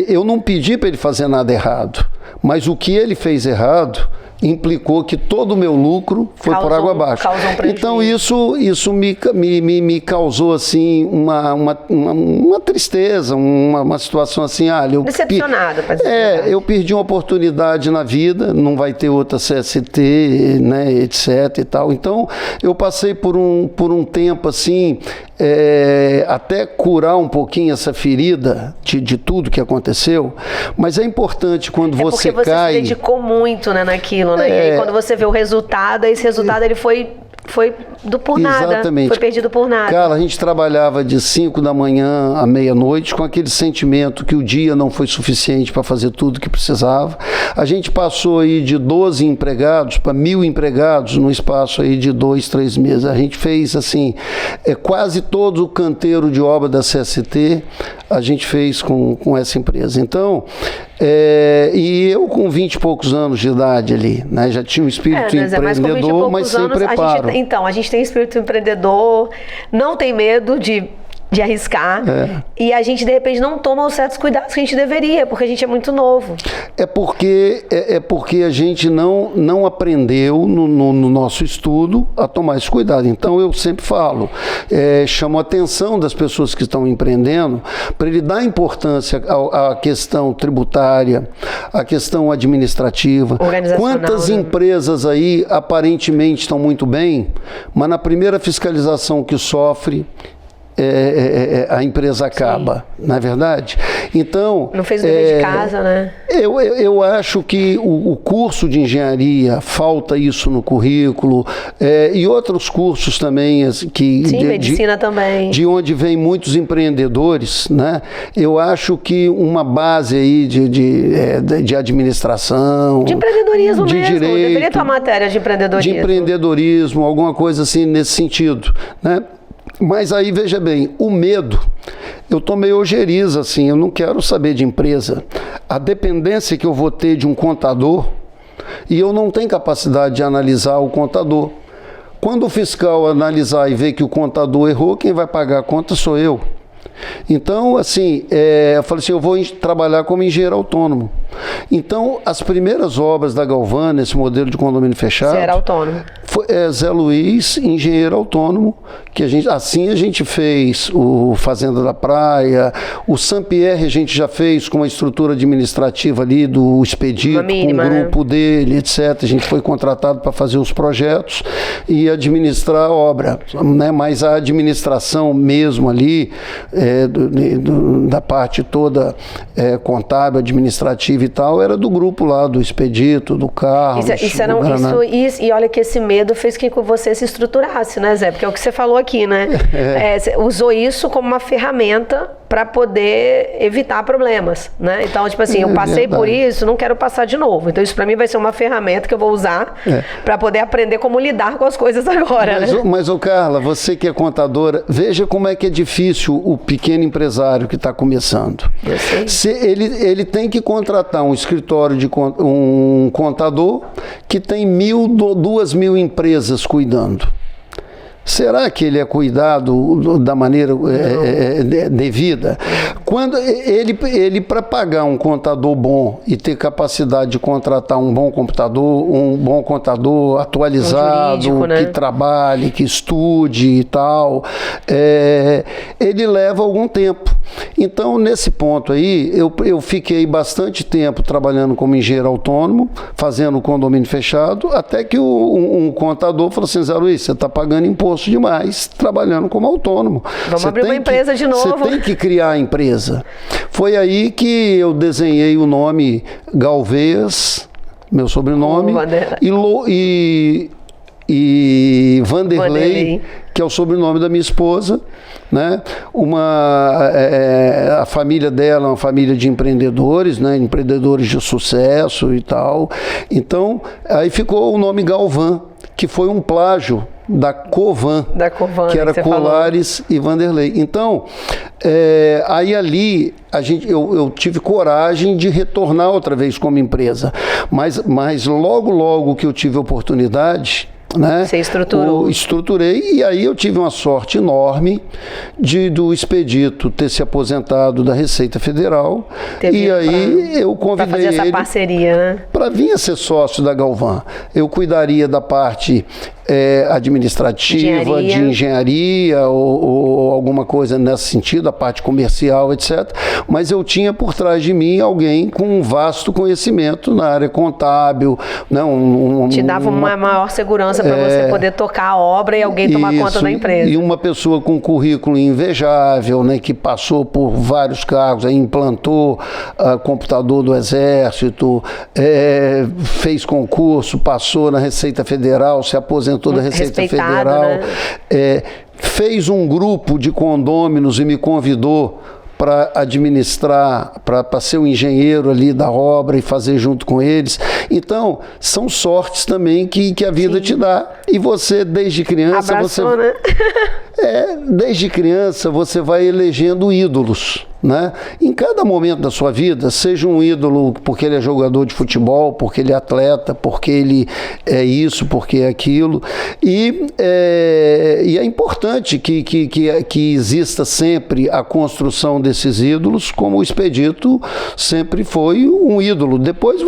[SPEAKER 2] eu não pedi para ele fazer nada errado, mas o que ele fez errado implicou que todo o meu lucro foi por água abaixo. Então isso me causou assim uma tristeza, uma situação assim, eu
[SPEAKER 1] decepcionado,
[SPEAKER 2] eu perdi uma oportunidade na vida, não vai ter outra CST, né, etc e tal. Então eu passei por um tempo assim, até curar um pouquinho essa ferida de tudo que aconteceu, mas é importante quando você cai...
[SPEAKER 1] Porque você se dedicou muito, né, naquilo, né? E aí quando você vê o resultado, esse resultado ele foi por nada.
[SPEAKER 2] Exatamente.
[SPEAKER 1] Foi perdido por nada.
[SPEAKER 2] Cara, a gente trabalhava de 5 da manhã à meia-noite com aquele sentimento que o dia não foi suficiente para fazer tudo que precisava. A gente passou aí de 12 empregados para 1.000 empregados no espaço aí de 2, 3 meses. A gente fez assim, quase todo o canteiro de obra da CST a gente fez com essa empresa. Então, e eu com 20 e poucos anos de idade ali, né, já tinha um espírito empreendedor, mas sem preparo.
[SPEAKER 1] Então, a gente tem espírito empreendedor, não tem medo de arriscar, e a gente de repente não toma os certos cuidados que a gente deveria, porque a gente é muito novo.
[SPEAKER 2] É porque a gente não aprendeu no nosso estudo a tomar esse cuidado. Então eu sempre falo, chamo a atenção das pessoas que estão empreendendo para ele dar importância à questão tributária, à questão administrativa. Quantas empresas aí aparentemente estão muito bem, mas na primeira fiscalização que sofre, a empresa acaba, não é verdade? Então...
[SPEAKER 1] Não fez o dever de casa, né?
[SPEAKER 2] Eu acho que o curso de engenharia, falta isso no currículo, e outros cursos também,
[SPEAKER 1] medicina também.
[SPEAKER 2] De onde vem muitos empreendedores, né? Eu acho que uma base aí de administração...
[SPEAKER 1] De empreendedorismo
[SPEAKER 2] de
[SPEAKER 1] mesmo,
[SPEAKER 2] direito,
[SPEAKER 1] deveria ter uma matéria de empreendedorismo.
[SPEAKER 2] De empreendedorismo, alguma coisa assim nesse sentido, né? Mas aí, veja bem, o medo, eu tô meio ojeriza, assim, eu não quero saber de empresa. A dependência que eu vou ter de um contador, e eu não tenho capacidade de analisar o contador. Quando o fiscal analisar e ver que o contador errou, quem vai pagar a conta sou eu. Então, assim, eu falei assim, eu vou trabalhar como engenheiro autônomo. Então, as primeiras obras da Galvani, esse modelo de condomínio fechado...
[SPEAKER 1] Você era autônomo.
[SPEAKER 2] Foi Zé Luiz, engenheiro autônomo, que assim a gente fez o Fazenda da Praia, o Saint-Pierre a gente já fez com uma estrutura administrativa ali do Expedito,
[SPEAKER 1] mínima,
[SPEAKER 2] com o grupo dele, etc. A gente foi contratado para fazer os projetos e administrar a obra, né? Mas a administração mesmo ali, da parte toda contábil, administrativa e tal, era do grupo lá, do Expedito, do Carlos.
[SPEAKER 1] E olha que esse medo fez que você se estruturasse, né, Zé? Porque é o que você falou aqui, né? Você usou isso como uma ferramenta para poder evitar problemas, né? Então, tipo assim, eu passei por isso, não quero passar de novo. Então, isso para mim vai ser uma ferramenta que eu vou usar para poder aprender como lidar com as coisas agora,
[SPEAKER 2] mas, ô Carla, você que é contadora, veja como é que é difícil o pequeno empresário que está começando. Ele tem que contratar um escritório de um contador que tem 2.000 empresas cuidando. Será que ele é cuidado da maneira devida? Quando ele para pagar um contador bom e ter capacidade de contratar um bom contador atualizado,
[SPEAKER 1] jurídico, né?
[SPEAKER 2] Que trabalhe, que estude e tal, ele leva algum tempo. Então, nesse ponto aí, eu fiquei bastante tempo trabalhando como engenheiro autônomo, fazendo condomínio fechado, até que um contador falou assim, Zé Luiz, você está pagando imposto demais trabalhando como autônomo.
[SPEAKER 1] Vamos abrir uma empresa de novo.
[SPEAKER 2] Você tem que criar a empresa. Foi aí que eu desenhei o nome Galvez, meu sobrenome, e Vanderlei, que é o sobrenome da minha esposa, né? A família dela é uma família de empreendedores, né? Empreendedores de sucesso e tal. Então, aí ficou o nome Galvan, que foi um plágio da Covan, que era Colares e Vanderlei. Então, aí ali eu tive coragem de retornar outra vez como empresa, mas logo que eu tive oportunidade, né?
[SPEAKER 1] Você estruturou.
[SPEAKER 2] Estruturei, e aí eu tive uma sorte enorme do Expedito ter se aposentado da Receita Federal. E aí eu convidei ele
[SPEAKER 1] essa parceria, né?
[SPEAKER 2] Para vir a ser sócio da Galvan. Eu cuidaria da parte administrativa, de engenharia ou alguma coisa nesse sentido, a parte comercial, etc. Mas eu tinha por trás de mim alguém com um vasto conhecimento na área contábil. Né?
[SPEAKER 1] Te dava uma maior segurança para você poder tocar a obra e alguém tomar conta da empresa.
[SPEAKER 2] E uma pessoa com currículo invejável, né, que passou por vários cargos, aí implantou computador do Exército, fez concurso, passou na Receita Federal, se aposentou da Receita Federal, né? Fez um grupo de condôminos e me convidou para administrar, para ser o engenheiro ali da obra e fazer junto com eles. Então, são sortes também que a vida te dá. E você, desde criança...
[SPEAKER 1] Abraçou, né?
[SPEAKER 2] Desde criança, você vai elegendo ídolos, né? Em cada momento da sua vida, seja um ídolo porque ele é jogador de futebol, porque ele é atleta, porque ele é isso, porque é aquilo. E é importante que exista sempre a construção desses ídolos, como o Expedito sempre foi um ídolo. Depois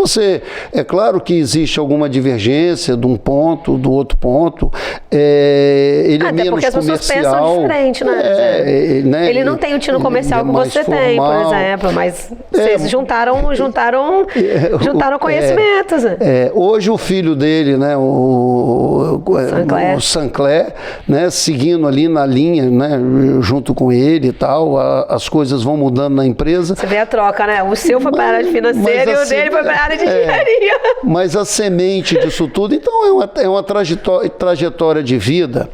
[SPEAKER 2] é claro que existe alguma divergência de um ponto, do outro ponto. Ele é menos comercial.
[SPEAKER 1] São diferentes, né?
[SPEAKER 2] Né?
[SPEAKER 1] Ele não tem o tino comercial que você tem, por exemplo, mas vocês juntaram conhecimentos.
[SPEAKER 2] Hoje o filho dele, né, o Sancler, né, seguindo ali na linha, né, junto com ele e tal, as coisas vão mudando na empresa.
[SPEAKER 1] Você vê a troca, né? O seu foi para a área de financeira e o dele foi para a área de engenharia.
[SPEAKER 2] Mas a semente disso tudo, então é uma trajetória de vida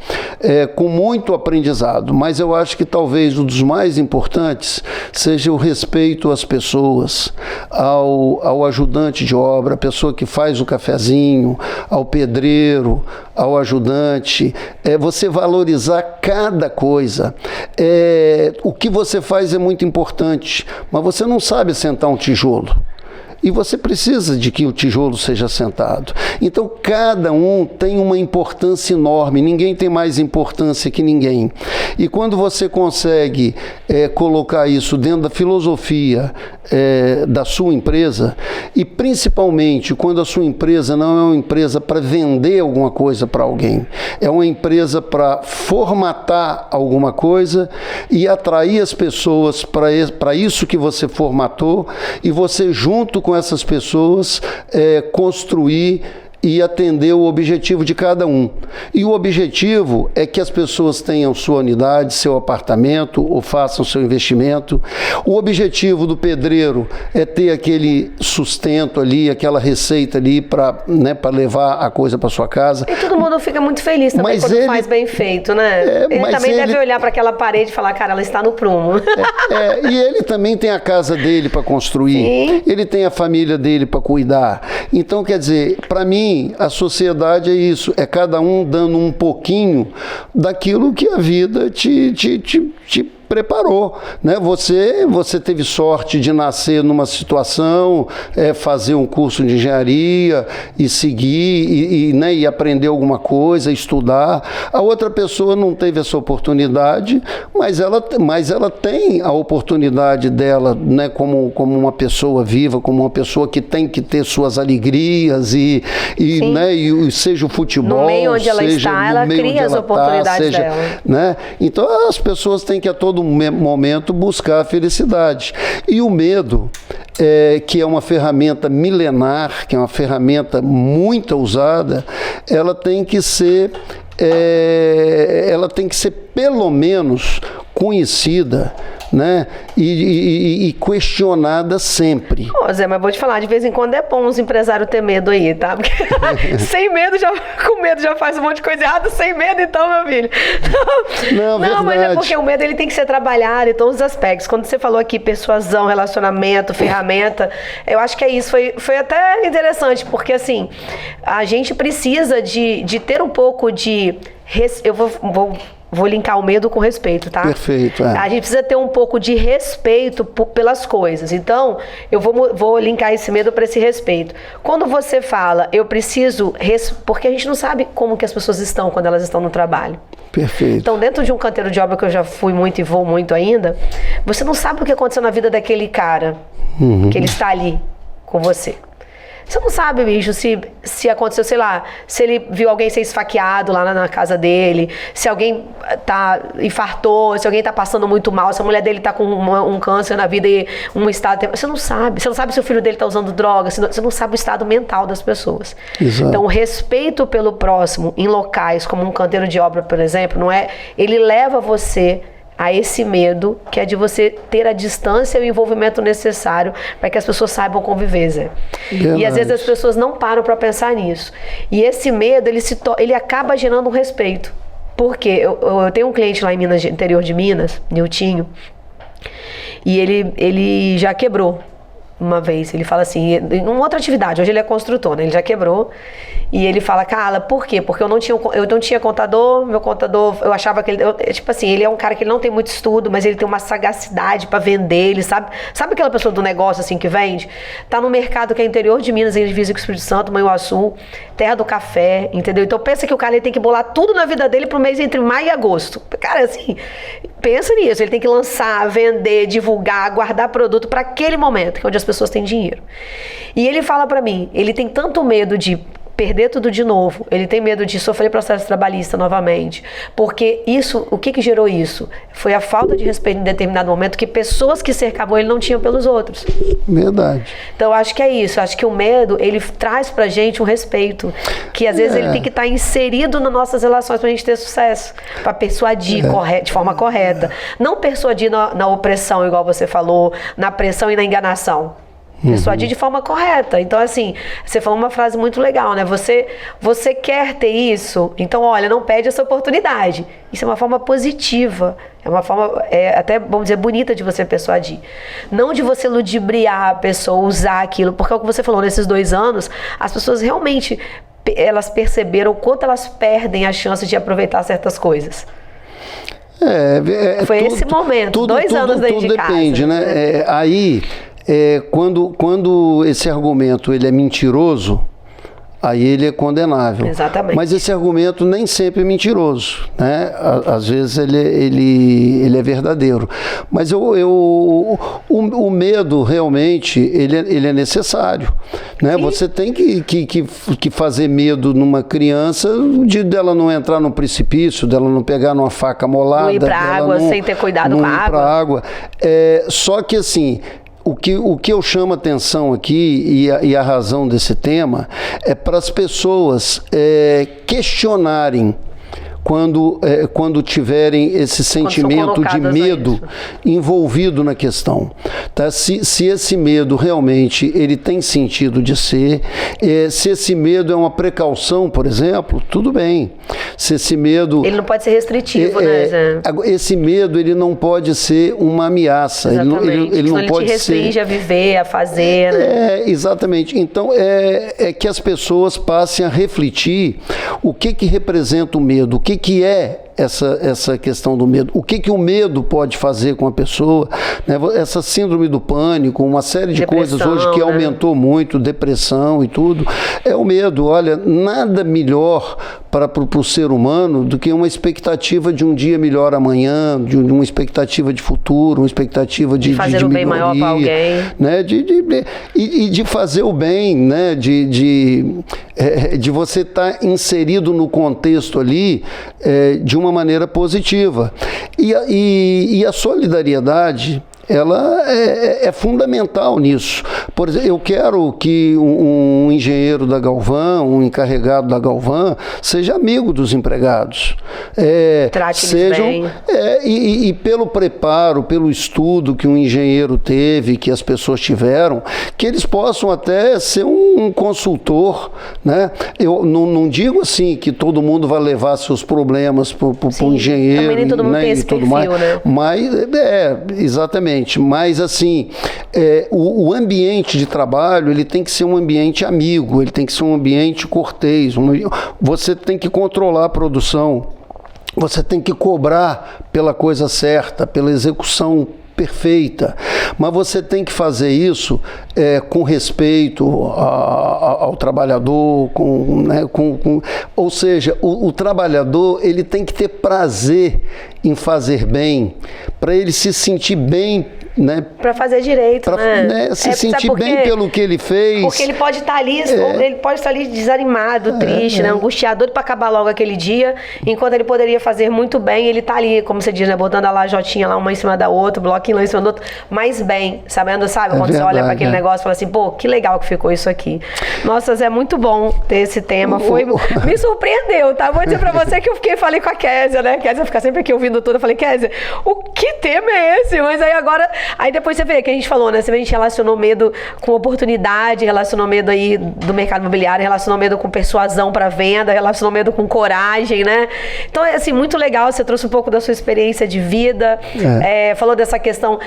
[SPEAKER 2] com muito aprendizado, mas eu acho que talvez um dos mais importantes seja o respeito às pessoas, ao ajudante de obra, a pessoa que faz o cafezinho, ao pedreiro, ao ajudante, você valorizar cada coisa. O que você faz é muito importante, mas você não sabe assentar um tijolo. e você precisa de que o tijolo seja assentado. Então, cada um tem uma importância enorme, ninguém tem mais importância que ninguém. E quando você consegue colocar isso dentro da filosofia da sua empresa, e principalmente quando a sua empresa não é uma empresa para vender alguma coisa para alguém, é uma empresa para formatar alguma coisa e atrair as pessoas para isso que você formatou, e você, junto com essas pessoas, construir e atender o objetivo de cada um. E o objetivo é que as pessoas tenham sua unidade, seu apartamento, ou façam seu investimento. O objetivo do pedreiro é ter aquele sustento ali, aquela receita ali para levar a coisa para sua casa.
[SPEAKER 1] E todo mundo fica muito feliz também quando faz bem feito, né? Ele também deve olhar para aquela parede e falar, cara, ela está no prumo.
[SPEAKER 2] E ele também tem a casa dele para construir. Sim. Ele tem a família dele para cuidar. Então, quer dizer, para mim, a sociedade é isso, é cada um dando um pouquinho daquilo que a vida te preparou, né? Você teve sorte de nascer numa situação, fazer um curso de engenharia e seguir e aprender alguma coisa, estudar. A outra pessoa não teve essa oportunidade, mas ela tem a oportunidade dela, né? Como uma pessoa viva, como uma pessoa que tem que ter suas alegrias e seja o futebol,
[SPEAKER 1] no meio onde ela está, ela cria as oportunidades dela,
[SPEAKER 2] né? Então as pessoas têm que a todo momento buscar a felicidade. E o medo, que é uma ferramenta milenar, que é uma ferramenta muito usada, ela tem que ser pelo menos conhecida, né? E questionada sempre.
[SPEAKER 1] Ô, Zé, mas vou te falar, de vez em quando é bom os empresários ter medo aí, tá? Porque sem medo, com medo já faz um monte de coisa errada, sem medo então, meu filho. Não, mas é porque o medo ele tem que ser trabalhado em todos os aspectos. Quando você falou aqui persuasão, relacionamento, ferramenta, eu acho que é isso. Foi até interessante, porque assim, a gente precisa de ter um pouco de... Eu vou linkar o medo com respeito, tá?
[SPEAKER 2] Perfeito.
[SPEAKER 1] A gente precisa ter um pouco de respeito pelas coisas. Então, eu vou linkar esse medo para esse respeito. Quando você fala, eu preciso... Porque a gente não sabe como que as pessoas estão quando elas estão no trabalho.
[SPEAKER 2] Perfeito.
[SPEAKER 1] Então, dentro de um canteiro de obra que eu já fui muito e vou muito ainda, você não sabe o que aconteceu na vida daquele cara, que ele está ali com você. Você não sabe, bicho, se aconteceu, sei lá, se ele viu alguém ser esfaqueado lá na casa dele, se alguém infartou, se alguém tá passando muito mal, se a mulher dele tá com um câncer na vida e um estado... Você não sabe se o filho dele tá usando droga, você não sabe o estado mental das pessoas.
[SPEAKER 2] Exato.
[SPEAKER 1] Então, o respeito pelo próximo em locais como um canteiro de obra, por exemplo, não é... Ele leva você a esse medo, que é de você ter a distância e o envolvimento necessário para que as pessoas saibam conviver, Zé. E às vezes as pessoas não param para pensar nisso. E esse medo, ele acaba gerando um respeito. Por quê? Eu tenho um cliente lá em Minas, interior de Minas, Niltinho, e ele já quebrou uma vez. Ele fala assim, em uma outra atividade, hoje ele é construtor, né? Ele já quebrou. E ele fala, Carla, por quê? Porque eu não tinha contador, meu contador, eu achava que ele... tipo assim, ele é um cara que ele não tem muito estudo, mas ele tem uma sagacidade para vender, ele sabe aquela pessoa do negócio assim que vende? Tá no mercado que é interior de Minas, em divisa com o Espírito Santo, Manhuaçu, terra do café, entendeu? Então pensa que o cara ele tem que bolar tudo na vida dele pro mês entre maio e agosto. Cara, assim, pensa nisso, ele tem que lançar, vender, divulgar, guardar produto para aquele momento, que é onde as pessoas têm dinheiro. E ele fala para mim, ele tem tanto medo de perder tudo de novo, ele tem medo de sofrer processo trabalhista novamente, porque isso, o que gerou isso? Foi a falta de respeito em determinado momento que pessoas que cercavam ele não tinham pelos outros.
[SPEAKER 2] Verdade.
[SPEAKER 1] Então, acho que é isso, acho que o medo, ele traz pra gente um respeito, que às vezes ele tem que estar inserido nas nossas relações pra gente ter sucesso, pra persuadir de forma correta, não persuadir na opressão, igual você falou, na pressão e na enganação. Persuadir de forma correta. Então, assim, você falou uma frase muito legal, né? Você quer ter isso? Então, olha, não perde essa oportunidade. Isso é uma forma positiva. É uma forma, até, vamos dizer, bonita de você persuadir. Não de você ludibriar a pessoa, usar aquilo. Porque é o que você falou, nesses 2 anos, as pessoas realmente, elas perceberam o quanto elas perdem a chance de aproveitar certas coisas. Foi esse momento, 2 anos dentro de casa.
[SPEAKER 2] Tudo depende, né? Aí... quando esse argumento ele é mentiroso, aí ele é condenável.
[SPEAKER 1] Exatamente.
[SPEAKER 2] Mas esse argumento nem sempre é mentiroso, né? Às vezes ele é verdadeiro. Mas o medo realmente ele é necessário, né?
[SPEAKER 1] Sim.
[SPEAKER 2] Você tem que fazer medo numa criança dela não entrar no precipício, dela não pegar numa faca molada,
[SPEAKER 1] não ir para água sem ter cuidado com a água.
[SPEAKER 2] Pra água. Só que assim, o que eu chamo a atenção aqui, e a razão desse tema, é para as pessoas questionarem quando tiverem esse sentimento de medo envolvido na questão. Tá? Se esse medo realmente ele tem sentido de ser, se esse medo é uma precaução, por exemplo, tudo bem. Se esse medo...
[SPEAKER 1] Ele não pode ser restritivo, né, Zé?
[SPEAKER 2] Esse medo ele não pode ser uma ameaça.
[SPEAKER 1] Exatamente.
[SPEAKER 2] Ele não pode
[SPEAKER 1] te restringe
[SPEAKER 2] ser...
[SPEAKER 1] a viver, a fazer, né?
[SPEAKER 2] Exatamente. Então, é que as pessoas passem a refletir o que representa o medo, o que é essa questão do medo. O que o medo pode fazer com a pessoa, né? Essa síndrome do pânico, uma série de coisas hoje que aumentou muito, depressão e tudo, é o medo. Olha, nada melhor para o ser humano do que uma expectativa de um dia melhor amanhã, de uma expectativa de futuro, uma expectativa de
[SPEAKER 1] fazer o bem maior para alguém,
[SPEAKER 2] né? E de fazer o bem, né? De você estar inserido no contexto ali de uma maneira positiva. E a solidariedade, ela é fundamental nisso. Por exemplo, eu quero que um engenheiro da Galvan, um encarregado da Galvan, seja amigo dos empregados.
[SPEAKER 1] Trate-os bem.
[SPEAKER 2] E pelo preparo, pelo estudo que um engenheiro teve, que as pessoas tiveram, que eles possam até ser um consultor, né? Eu não digo assim que todo mundo vai levar seus problemas para o engenheiro.
[SPEAKER 1] Também nem todo mundo tem esse perfil, né?
[SPEAKER 2] Mas, exatamente. Mas assim, o ambiente de trabalho ele tem que ser um ambiente amigo, ele tem que ser um ambiente cortês. Você tem que controlar a produção, você tem que cobrar pela coisa certa, pela execução perfeita, mas você tem que fazer isso com respeito ao trabalhador, ou seja, o trabalhador ele tem que ter prazer em fazer bem, para ele se sentir bem, né?
[SPEAKER 1] Para fazer direito, né?
[SPEAKER 2] Se sentir bem pelo que ele fez.
[SPEAKER 1] Porque ele pode estar ali, ele pode estar ali desanimado, triste, né? Angustiado para acabar logo aquele dia, enquanto ele poderia fazer muito bem, ele tá ali, como você diz, né? Botando a lajotinha lá uma em cima da outra, o bloquinho lá em cima do outro, mas bem, sabendo, sabe? Quando você olha para aquele negócio e fala assim, pô, que legal que ficou isso aqui. Nossa, é muito bom ter esse tema. Me surpreendeu, tá? Vou dizer para você que eu falei com a Kézia, né? Kézia fica sempre aqui ouvindo tudo. Eu falei, Kézia, o que tema é esse? Mas aí depois você vê que a gente falou, né? Você vê, a gente relacionou medo com oportunidade, relacionou medo aí do mercado imobiliário, relacionou medo com persuasão para venda, relacionou medo com coragem, né? Então, assim, muito legal. Você trouxe um pouco da sua experiência de vida, falou dessa questão,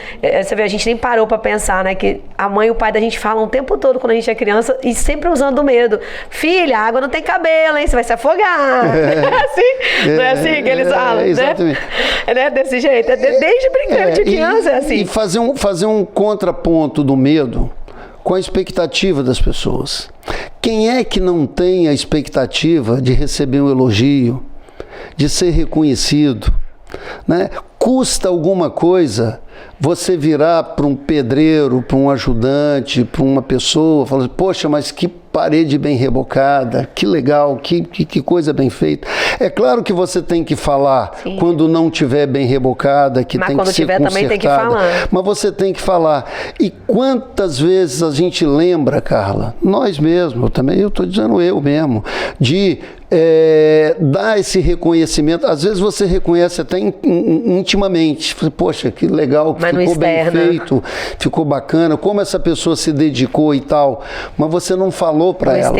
[SPEAKER 1] você vê, a gente nem parou para pensar, né? Que a mãe e o pai da gente falam o tempo todo quando a gente é criança e sempre usando o medo. Filha, a água não tem cabelo, hein? Você vai se afogar. Não é assim que eles falam,
[SPEAKER 2] exatamente.
[SPEAKER 1] Né? Desse jeito. Desde brincando de criança, é assim.
[SPEAKER 2] E fazer um contraponto do medo com a expectativa das pessoas. Quem é que não tem a expectativa de receber um elogio, de ser reconhecido, né? Custa alguma coisa você virar para um pedreiro, para um ajudante, para uma pessoa, falando, poxa, mas que parede bem rebocada, que legal, que coisa bem feita. É claro que você tem que falar quando não tiver bem rebocada, que tem que ser consertada. Mas quando tiver também tem que falar. Mas você tem que falar. E quantas vezes a gente lembra, Carla, nós mesmos, eu estou dizendo eu mesmo, de dar esse reconhecimento. Às vezes você reconhece até intimamente. Poxa, que legal, que ficou bem feito, ficou bacana, como essa pessoa se dedicou e tal. Mas você não falou para ela.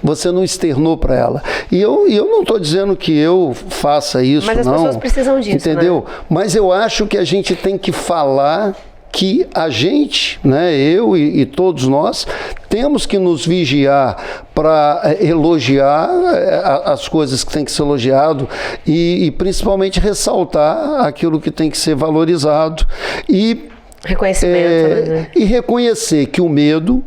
[SPEAKER 2] Você não externou para ela. E eu não estou dizendo que eu faça isso,
[SPEAKER 1] mas as pessoas precisam disso,
[SPEAKER 2] entendeu?
[SPEAKER 1] Né?
[SPEAKER 2] Mas eu acho que a gente tem que falar que a gente, né, eu e todos nós, temos que nos vigiar para elogiar as coisas que tem que ser elogiado e principalmente ressaltar aquilo que tem que ser valorizado. E
[SPEAKER 1] Reconhecimento, né?
[SPEAKER 2] E reconhecer que o medo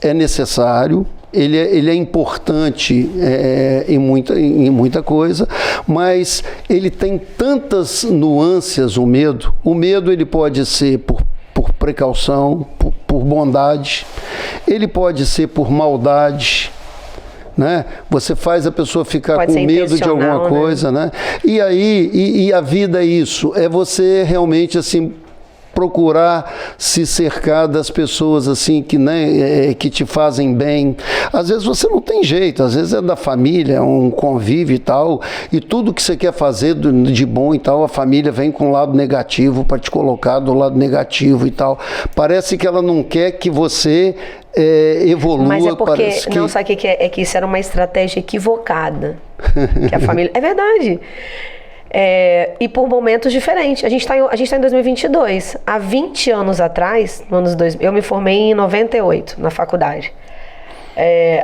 [SPEAKER 2] é necessário, ele é importante em muita coisa, mas ele tem tantas nuances, o medo. O medo ele pode ser por precaução, por bondade, ele pode ser por maldade, né? Você faz a pessoa ficar
[SPEAKER 1] pode
[SPEAKER 2] com medo de alguma coisa, né? E aí, a vida é isso, é você realmente assim procurar se cercar das pessoas assim que, né, que te fazem bem. Às vezes você não tem jeito, às vezes é da família, é um convívio e tal, e tudo que você quer fazer de bom e tal, a família vem com o lado negativo para te colocar do lado negativo e tal. Parece que ela não quer que você evolua.
[SPEAKER 1] Mas é porque, não, sabe o que é? É que isso era uma estratégia equivocada. Que a família... É verdade. E por momentos diferentes. A gente tá em 2022. Há 20 anos atrás, no anos 2000, eu me formei em 98 na faculdade.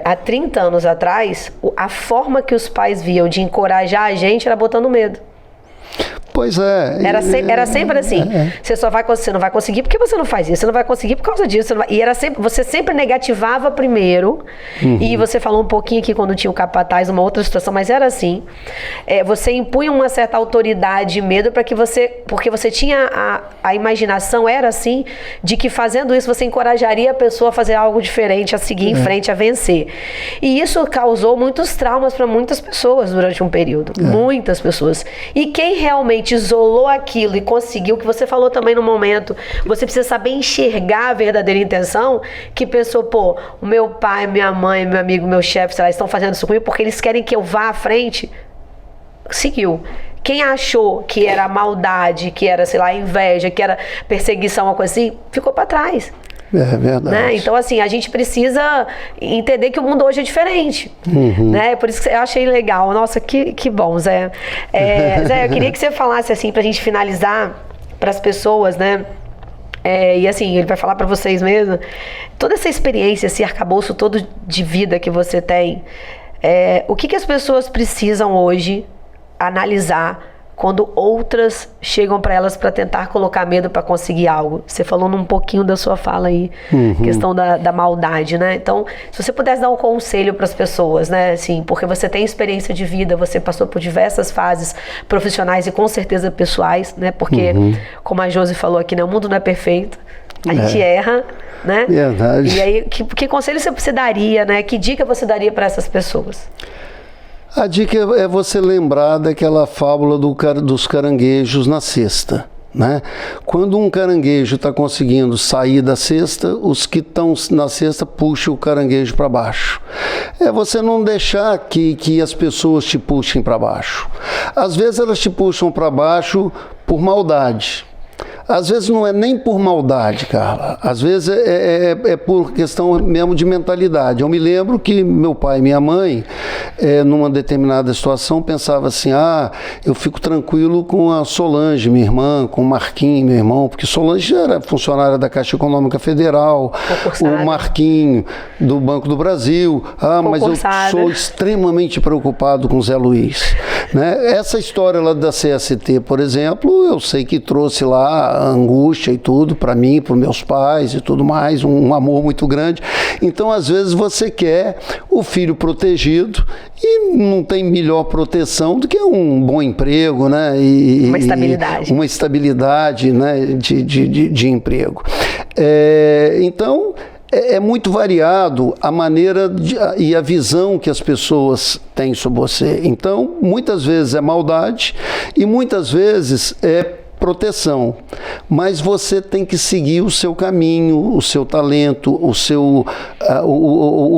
[SPEAKER 1] Há 30 anos atrás, a forma que os pais viam de encorajar a gente era botando medo.
[SPEAKER 2] Pois é.
[SPEAKER 1] Era sempre assim. Você não vai conseguir porque você não faz isso. Você não vai conseguir por causa disso. E era sempre, você sempre negativava primeiro. E você falou um pouquinho aqui quando tinha o capataz, uma outra situação, mas era assim. Você impunha uma certa autoridade e medo para que porque você tinha a imaginação, era assim, de que fazendo isso você encorajaria a pessoa a fazer algo diferente, a seguir em frente, a vencer. E isso causou muitos traumas para muitas pessoas durante um período. Muitas pessoas. E quem realmente isolou aquilo e conseguiu, que você falou também no momento, você precisa saber enxergar a verdadeira intenção, que pensou, pô, o meu pai, minha mãe, meu amigo, meu chefe, sei lá, estão fazendo isso comigo porque eles querem que eu vá à frente, seguiu. Quem achou que era maldade, que era, sei lá, inveja, que era perseguição, uma coisa assim, ficou para trás.
[SPEAKER 2] É verdade.
[SPEAKER 1] Né? Então, assim, a gente precisa entender que o mundo hoje é diferente. Né? Por isso que eu achei legal. Nossa, que bom, Zé. Zé, eu queria que você falasse, assim, pra gente finalizar, para as pessoas, né? E assim, ele vai falar para vocês mesmo, toda essa experiência, esse arcabouço todo de vida que você tem, o que as pessoas precisam hoje analisar quando outras chegam para elas para tentar colocar medo para conseguir algo? Você falou num pouquinho da sua fala aí, questão da maldade, né? Então, se você pudesse dar um conselho para as pessoas, né? Assim, porque você tem experiência de vida, você passou por diversas fases profissionais e com certeza pessoais, né? Porque, como a Josi falou aqui, né? O mundo não é perfeito, a gente erra, né?
[SPEAKER 2] Verdade.
[SPEAKER 1] E aí, que conselho você daria, né? Que dica você daria para essas pessoas?
[SPEAKER 2] A dica é você lembrar daquela fábula dos caranguejos na cesta, né? Quando um caranguejo está conseguindo sair da cesta, os que estão na cesta puxam o caranguejo para baixo. É você não deixar que as pessoas te puxem para baixo. Às vezes elas te puxam para baixo por maldade. Às vezes não é nem por maldade, Carla. Às vezes é por questão mesmo de mentalidade. Eu me lembro que meu pai e minha mãe, numa determinada situação, pensavam assim, eu fico tranquilo com a Solange, minha irmã, com o Marquinho, meu irmão, porque Solange era funcionária da Caixa Econômica Federal, o Marquinho do Banco do Brasil, mas eu sou extremamente preocupado com o Zé Luiz. Né? Essa história lá da CST, por exemplo, eu sei que trouxe lá angústia e tudo para mim, para os meus pais e tudo mais, um amor muito grande. Então, às vezes, você quer o filho protegido e não tem melhor proteção do que um bom emprego, né?
[SPEAKER 1] Uma estabilidade.
[SPEAKER 2] Uma estabilidade, né? de emprego. Então, é muito variado a maneira e a visão que as pessoas têm sobre você. Então, muitas vezes é maldade e muitas vezes é proteção, mas você tem que seguir o seu caminho, o seu talento, o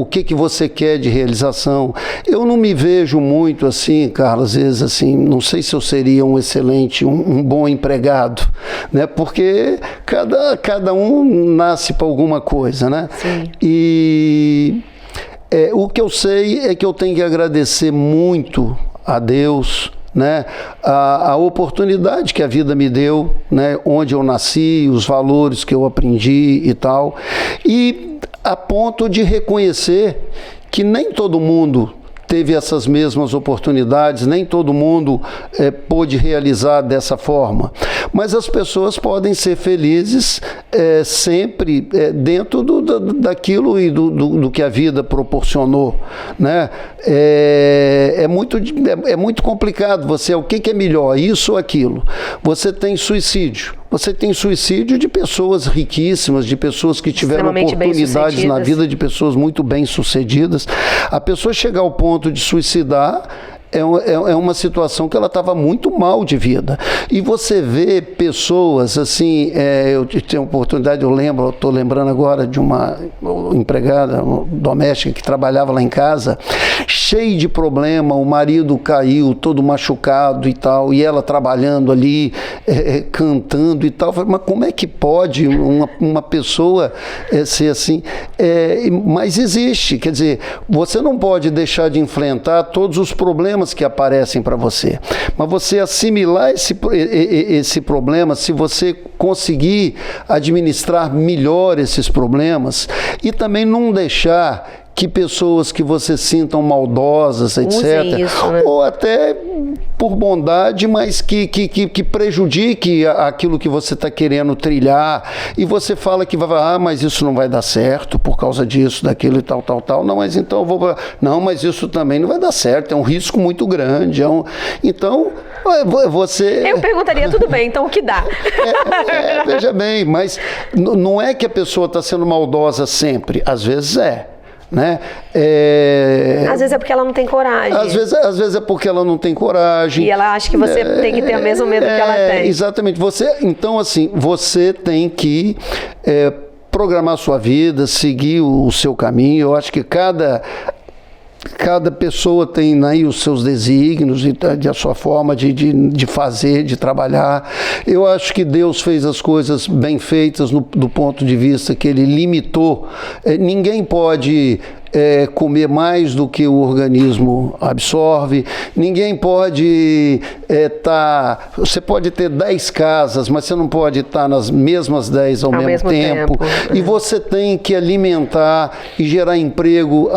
[SPEAKER 2] que você quer de realização. Eu não me vejo muito assim, Carla, às vezes assim, não sei se eu seria um excelente, um bom empregado, né? Porque cada um nasce para alguma coisa, né?
[SPEAKER 1] Sim.
[SPEAKER 2] E o que eu sei é que eu tenho que agradecer muito a Deus, né, a oportunidade que a vida me deu, né, onde eu nasci, os valores que eu aprendi e tal, e a ponto de reconhecer que nem todo mundo teve essas mesmas oportunidades, nem todo mundo pôde realizar dessa forma, mas as pessoas podem ser felizes sempre dentro daquilo e do que a vida proporcionou, né? É muito complicado. O que é melhor, isso ou aquilo? Você tem suicídio. Você tem suicídio de pessoas riquíssimas, de pessoas que tiveram oportunidades na vida, de pessoas muito bem-sucedidas. A pessoa chegar ao ponto de suicidar é uma situação que ela estava muito mal de vida. E você vê pessoas assim, eu tenho oportunidade, estou lembrando agora de uma empregada doméstica que trabalhava lá em casa, cheia de problema, o marido caiu todo machucado e tal, e ela trabalhando ali, cantando e tal. Mas como é que pode uma pessoa ser assim? Mas existe, quer dizer, você não pode deixar de enfrentar todos os problemas que aparecem para você, mas você assimilar esse problema, se você conseguir administrar melhor esses problemas e também não deixar que pessoas que você sintam maldosas, etc.,
[SPEAKER 1] isso, né?
[SPEAKER 2] Ou até por bondade, mas que prejudique aquilo que você está querendo trilhar, e você fala que mas isso não vai dar certo por causa disso, daquilo e tal. Não, mas então eu vou... Não, mas isso também não vai dar certo, é um risco muito grande. Então, você...
[SPEAKER 1] Eu perguntaria, tudo bem, então o que dá?
[SPEAKER 2] Veja bem, mas não é que a pessoa está sendo maldosa sempre, às vezes né?
[SPEAKER 1] Às vezes é porque ela não tem coragem.
[SPEAKER 2] Às vezes é porque ela não tem coragem.
[SPEAKER 1] E ela acha que você tem que ter o mesmo medo que ela tem.
[SPEAKER 2] Exatamente. Então, assim, você tem que programar a sua vida, seguir o seu caminho. Eu acho que cada pessoa tem aí os seus desígnios e a sua forma de fazer, de trabalhar. Eu acho que Deus fez as coisas bem feitas do ponto de vista que Ele limitou. Ninguém pode comer mais do que o organismo absorve. Ninguém pode você pode ter 10 casas, mas você não pode estar nas mesmas 10 ao mesmo tempo. E você tem que alimentar e gerar emprego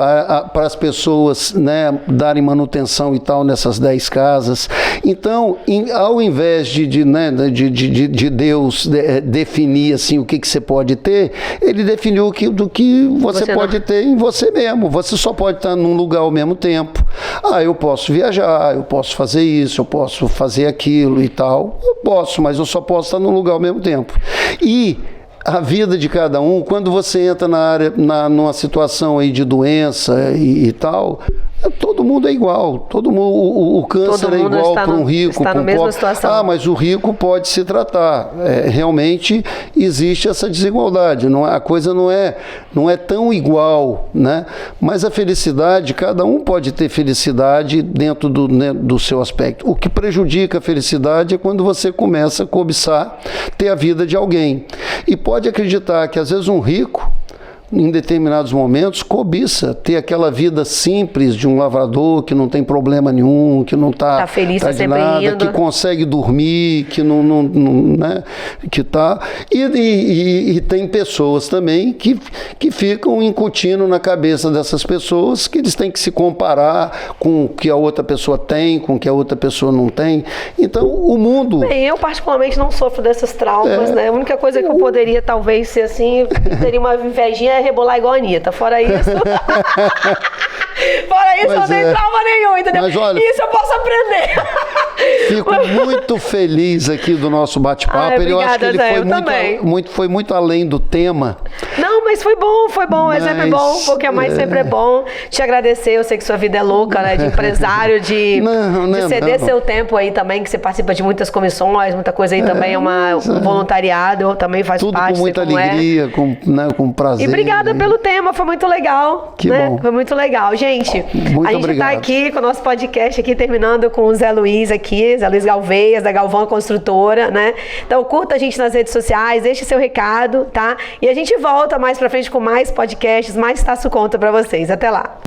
[SPEAKER 2] para as pessoas, né, darem manutenção e tal nessas 10 casas. Então, ao invés de Deus definir assim, o que você pode ter, Ele definiu do que você pode ter em você mesmo. Você só pode estar num lugar ao mesmo tempo. Eu posso viajar, eu posso fazer isso, eu posso fazer aquilo e tal. Eu posso, mas eu só posso estar num lugar ao mesmo tempo. E a vida de cada um, quando você entra numa situação aí de doença e tal, todo mundo é igual. Todo mundo, o câncer é igual para um rico, para um pobre. Mas o rico pode se tratar. Realmente existe essa desigualdade. A coisa não é tão igual, né? Mas a felicidade, cada um pode ter felicidade dentro do seu aspecto. O que prejudica a felicidade é quando você começa a cobiçar ter a vida de alguém. E pode acreditar que às vezes um rico, em determinados momentos, cobiça ter aquela vida simples de um lavrador que não tem problema nenhum, que não está
[SPEAKER 1] feliz,
[SPEAKER 2] tá de nada, indo, que consegue dormir, que não né, que tá. E tem pessoas também que ficam incutindo na cabeça dessas pessoas que eles têm que se comparar com o que a outra pessoa tem, com o que a outra pessoa não tem. Então, o mundo...
[SPEAKER 1] Bem, eu particularmente não sofro desses traumas, né? A única coisa que eu poderia talvez ser assim, teria uma invejinha, rebolar igual a Anitta. Fora isso... não tem trauma nenhum, entendeu?
[SPEAKER 2] Mas olha,
[SPEAKER 1] isso eu posso aprender.
[SPEAKER 2] Fico muito feliz aqui do nosso bate-papo. Eu acho que ele foi muito além do tema.
[SPEAKER 1] Não, mas foi bom. É sempre bom, porque mais sempre é bom. Te agradecer, eu sei que sua vida é louca, né? De empresário, de ceder seu tempo aí também, que você participa de muitas comissões, muita coisa aí também, um voluntariado, também faz
[SPEAKER 2] tudo
[SPEAKER 1] parte.
[SPEAKER 2] Com muita alegria, com prazer.
[SPEAKER 1] E obrigada pelo tema, foi muito legal.
[SPEAKER 2] Que bom.
[SPEAKER 1] Foi muito legal, gente.
[SPEAKER 2] Muito
[SPEAKER 1] a gente está aqui com o nosso podcast aqui, terminando com o Zé Luiz aqui, Zé Luiz Galveias, da Galvão Construtora, né? Então curta a gente nas redes sociais, deixe seu recado, tá? E a gente volta mais pra frente com mais podcasts, mais Taço Conta pra vocês. Até lá!